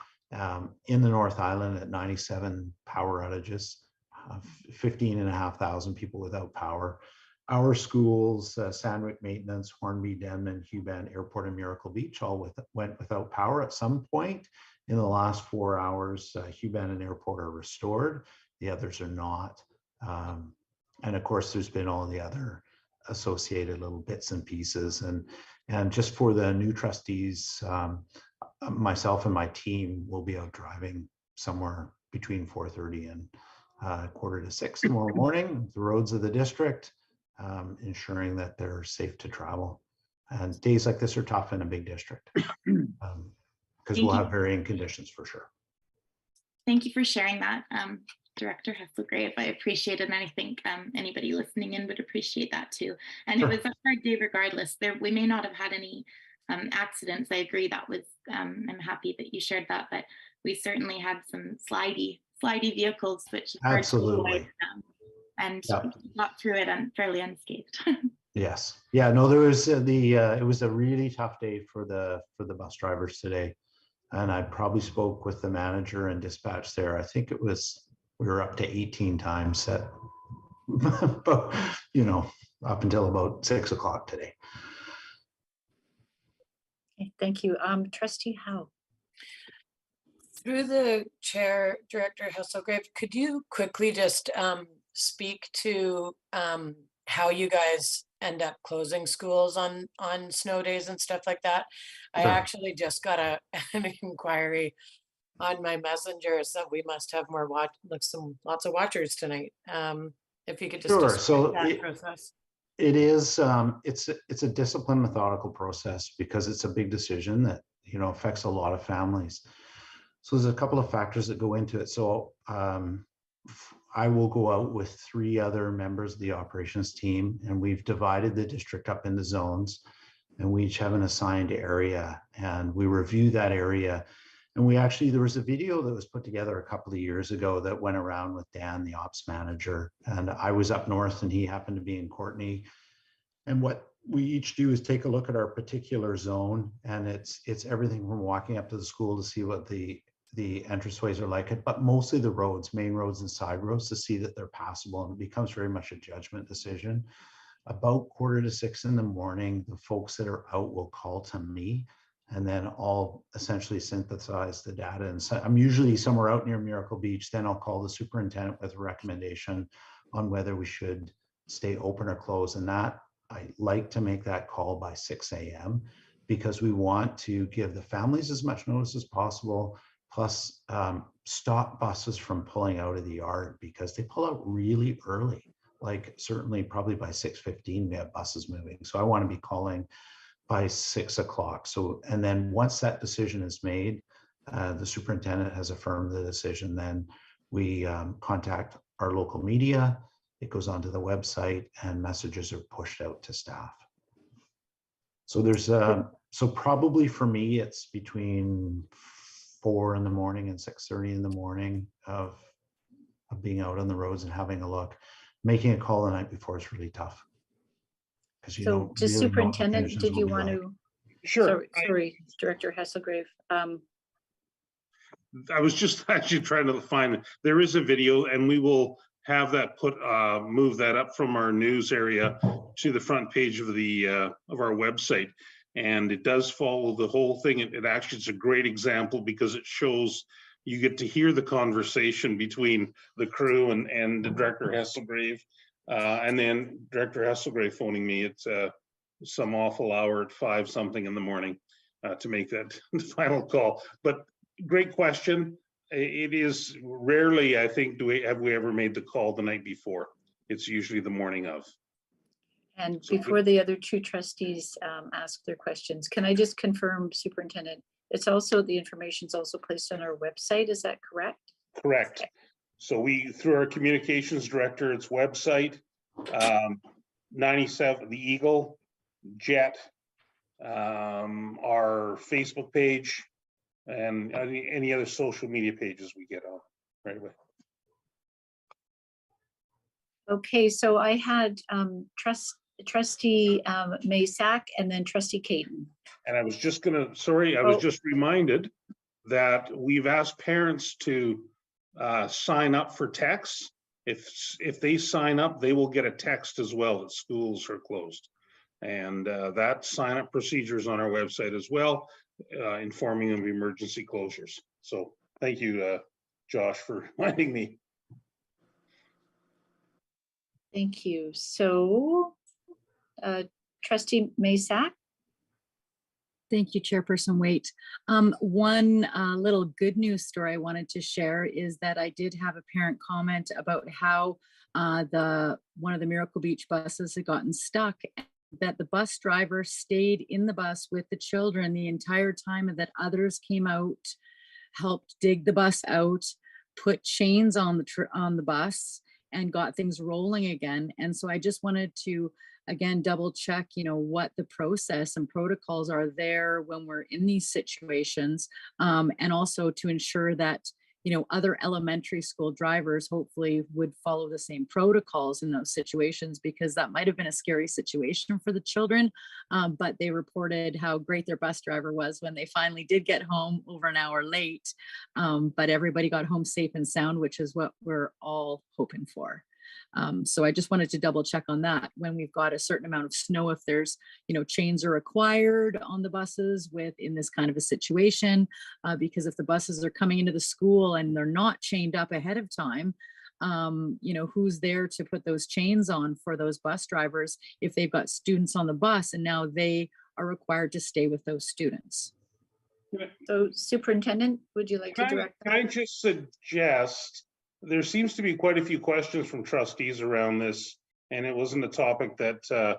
in the North Island at 97 power outages. 15,500 people without power. Our schools, Sandwick Maintenance, Hornby, Denman, Huban Airport, and Miracle Beach all went without power at some point in the last 4 hours. Huban and Airport are restored. The others are not. And of course, there's been all the other associated little bits and pieces. And just for the new trustees, myself and my team will be out driving somewhere between 4:30 and 5:45 tomorrow morning, the roads of the district, ensuring that they're safe to travel. And days like this are tough in a big district because we'll have varying conditions for sure. Thank you for sharing that, Director Hesselgrave. I appreciate it, and I think anybody listening in would appreciate that too. And Sure. it was a hard day regardless. We may not have had any accidents. I agree. That was, I'm happy that you shared that, but we certainly had some slidey vehicles, which is hard to Absolutely. avoid, and Yep. got through it fairly unscathed. Yes. Yeah, no, there was it was a really tough day for the bus drivers today. And I probably spoke with the manager and dispatch there. I think we were up to 18 times at, you know, up until about 6 o'clock today. Okay, thank you. Trustee Howe. Through the chair, Director Hesselgrave, could you quickly just speak to how you guys end up closing schools on snow days and stuff like that? I Sure. actually just got an inquiry on my messengers that we must have more lots of watchers tonight. If you could just Sure. describe So that process. it is it's a disciplined, methodical process because it's a big decision that, you know, affects a lot of families. So there's a couple of factors that go into it. So I will go out with 3 other members of the operations team, and we've divided the district up into zones, and we each have an assigned area, and we review that area. And there was a video that was put together a couple of years ago that went around with Dan, the ops manager, and I was up north and he happened to be in Courtenay. And what we each do is take a look at our particular zone, and it's everything from walking up to the school to see what the entranceways are like, but mostly the roads, main roads and side roads, to see that they're passable. And it becomes very much a judgment decision. About 5:45 in the morning, the folks that are out will call to me, and then I'll essentially synthesize the data. And so I'm usually somewhere out near Miracle Beach. Then I'll call the superintendent with a recommendation on whether we should stay open or close. And that I like to make that call by 6 a.m. because we want to give the families as much notice as possible, plus stop buses from pulling out of the yard because they pull out really early, like certainly probably by 6:15 we have buses moving. So I want to be calling by 6 o'clock. So, and then once that decision is made, the superintendent has affirmed the decision, then we contact our local media. It goes onto the website and messages are pushed out to staff. So there's so probably for me, it's between 4 in the morning and 6:30 in the morning of being out on the roads and having a look. Making a call the night before is really tough. You So don't to really know what the superintendent, conditions did will you be want like. to? Sure. Sorry, Director Hesselgrave. I was just actually trying to find, there is a video and we will have that move that up from our news area to the front page of of our website. And it does follow the whole thing. It actually is a great example because it shows you get to hear the conversation between the crew and Director Hesselgrave. And then Director Hesselgrave phoning me at some awful hour at 5 something in the morning to make that final call. But great question. It is rarely, I think, have we ever made the call the night before. It's usually the morning of. And So before the other two trustees ask their questions, can I just confirm, Superintendent, it's also, the information is also placed on our website, is that correct? Correct. So we, through our communications director, its website, 97, the Eagle, Jet, our Facebook page, and any other social media pages we get on right away. Okay, so I had trustee Masak and then trustee Caton. And I was just gonna, sorry, I was just reminded that we've asked parents to sign up for texts. If they sign up, they will get a text as well that schools are closed. And that sign up procedure is on our website as well, informing of emergency closures. So thank you, Josh, for reminding me. Thank you. So trustee Masak. Thank you, Chairperson Waite. One little good news story I wanted to share is that I did have a parent comment about how one of the Miracle Beach buses had gotten stuck, that the bus driver stayed in the bus with the children the entire time, and that others came out, helped dig the bus out, put chains on the bus, and got things rolling again. And so I just wanted to, again, double check, what the process and protocols are there when we're in these situations. And also to ensure that, other elementary school drivers hopefully would follow the same protocols in those situations, because that might have been a scary situation for the children. But they reported how great their bus driver was when they finally did get home over an hour late. But everybody got home safe and sound, which is what we're all hoping for. So I just wanted to double check on that when we've got a certain amount of snow, if there's, chains are required on the buses in this kind of a situation, because if the buses are coming into the school and they're not chained up ahead of time, who's there to put those chains on for those bus drivers if they've got students on the bus and now they are required to stay with those students? So Superintendent, would you like to direct? Can I just suggest, there seems to be quite a few questions from trustees around this, and it wasn't a topic that the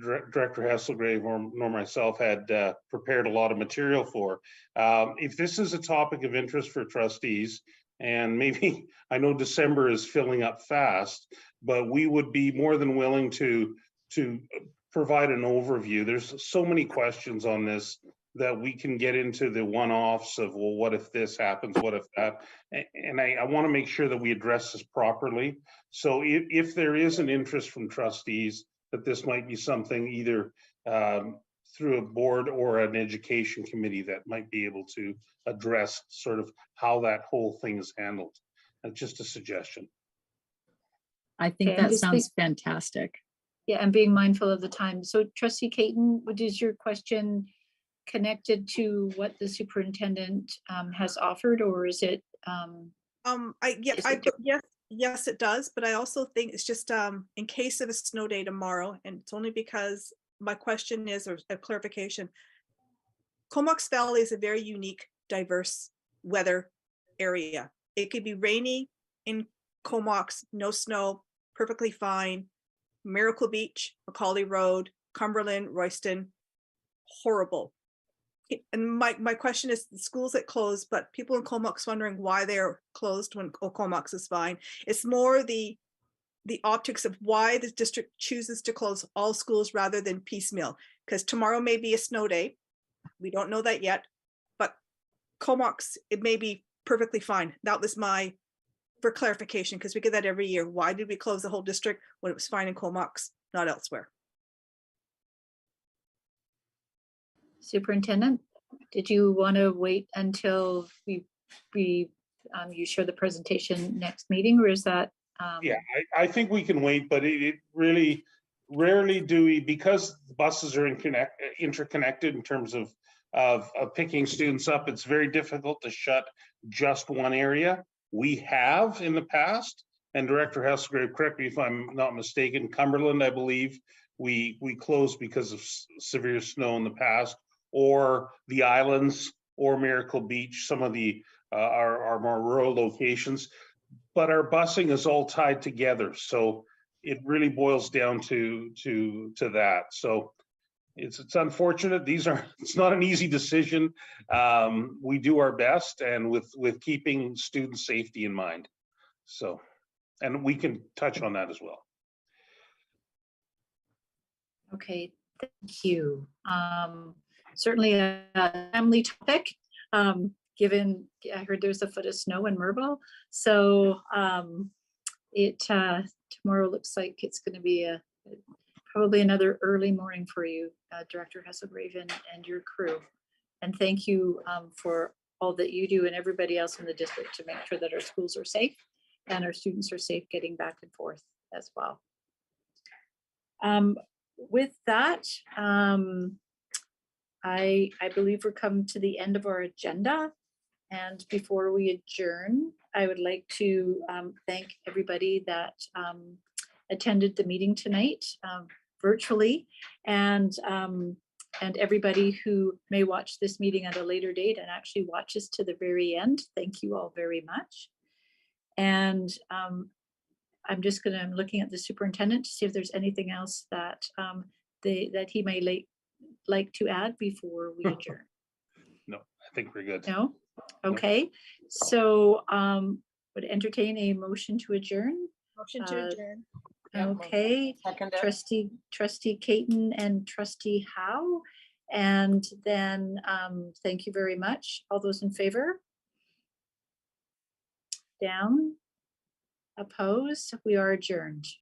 Director Hesselgrave nor myself had prepared a lot of material for. If this is a topic of interest for trustees, and maybe, I know December is filling up fast, but we would be more than willing to provide an overview. There's so many questions on this that we can get into the one-offs of, well, what if this happens, what if that? And I want to make sure that we address this properly. So if there is an interest from trustees that this might be something either through a board or an education committee that might be able to address sort of how that whole thing is handled. Just a suggestion. I think that sounds fantastic. Yeah, and being mindful of the time. So trustee Caton, what is your question connected to what the superintendent has offered, or is it? Yes, it does. But I also think it's just in case of a snow day tomorrow, and it's only because my question is, or a clarification. Comox Valley is a very unique, diverse weather area. It could be rainy in Comox, no snow, perfectly fine. Miracle Beach, Macaulay Road, Cumberland, Royston, horrible. And my question is, the schools that close, but people in Comox wondering why they're closed when Comox is fine. It's more the optics of why the district chooses to close all schools rather than piecemeal. Because tomorrow may be a snow day. We don't know that yet. But Comox, it may be perfectly fine. That was for clarification, because we get that every year. Why did we close the whole district when it was fine in Comox, not elsewhere? Superintendent, did you want to wait until you share the presentation next meeting, or is that? Yeah, I think we can wait, but it really rarely do we, because the buses are interconnected in terms of picking students up. It's very difficult to shut just one area. We have in the past, And Director Hasselgrave, correct me if I'm not mistaken, Cumberland, I believe, we closed because of severe snow in the past, or the islands, or Miracle Beach, some of the our more rural locations. But our busing is all tied together, so it really boils down to that. So it's unfortunate. It's not an easy decision. We do our best, and with keeping student safety in mind. So, and we can touch on that as well. Okay, thank you. Certainly a family topic, given I heard there's a foot of snow in Merville. So tomorrow looks like it's going to be probably another early morning for you, Director Hasselgrave and your crew. And thank you for all that you do and everybody else in the district to make sure that our schools are safe and our students are safe getting back and forth as well. With that, I believe we're coming to the end of our agenda. And before we adjourn, I would like to thank everybody that attended the meeting tonight virtually, and everybody who may watch this meeting at a later date and actually watches to the very end. Thank you all very much. And I'm looking at the superintendent to see if there's anything else that that he may like to add before we adjourn. No, I think we're good. No? Okay. So would entertain a motion to adjourn. Motion to adjourn. Okay, Trustee Caton and Trustee Howe. And then thank you very much. All those in favor? Down? Opposed? We are adjourned.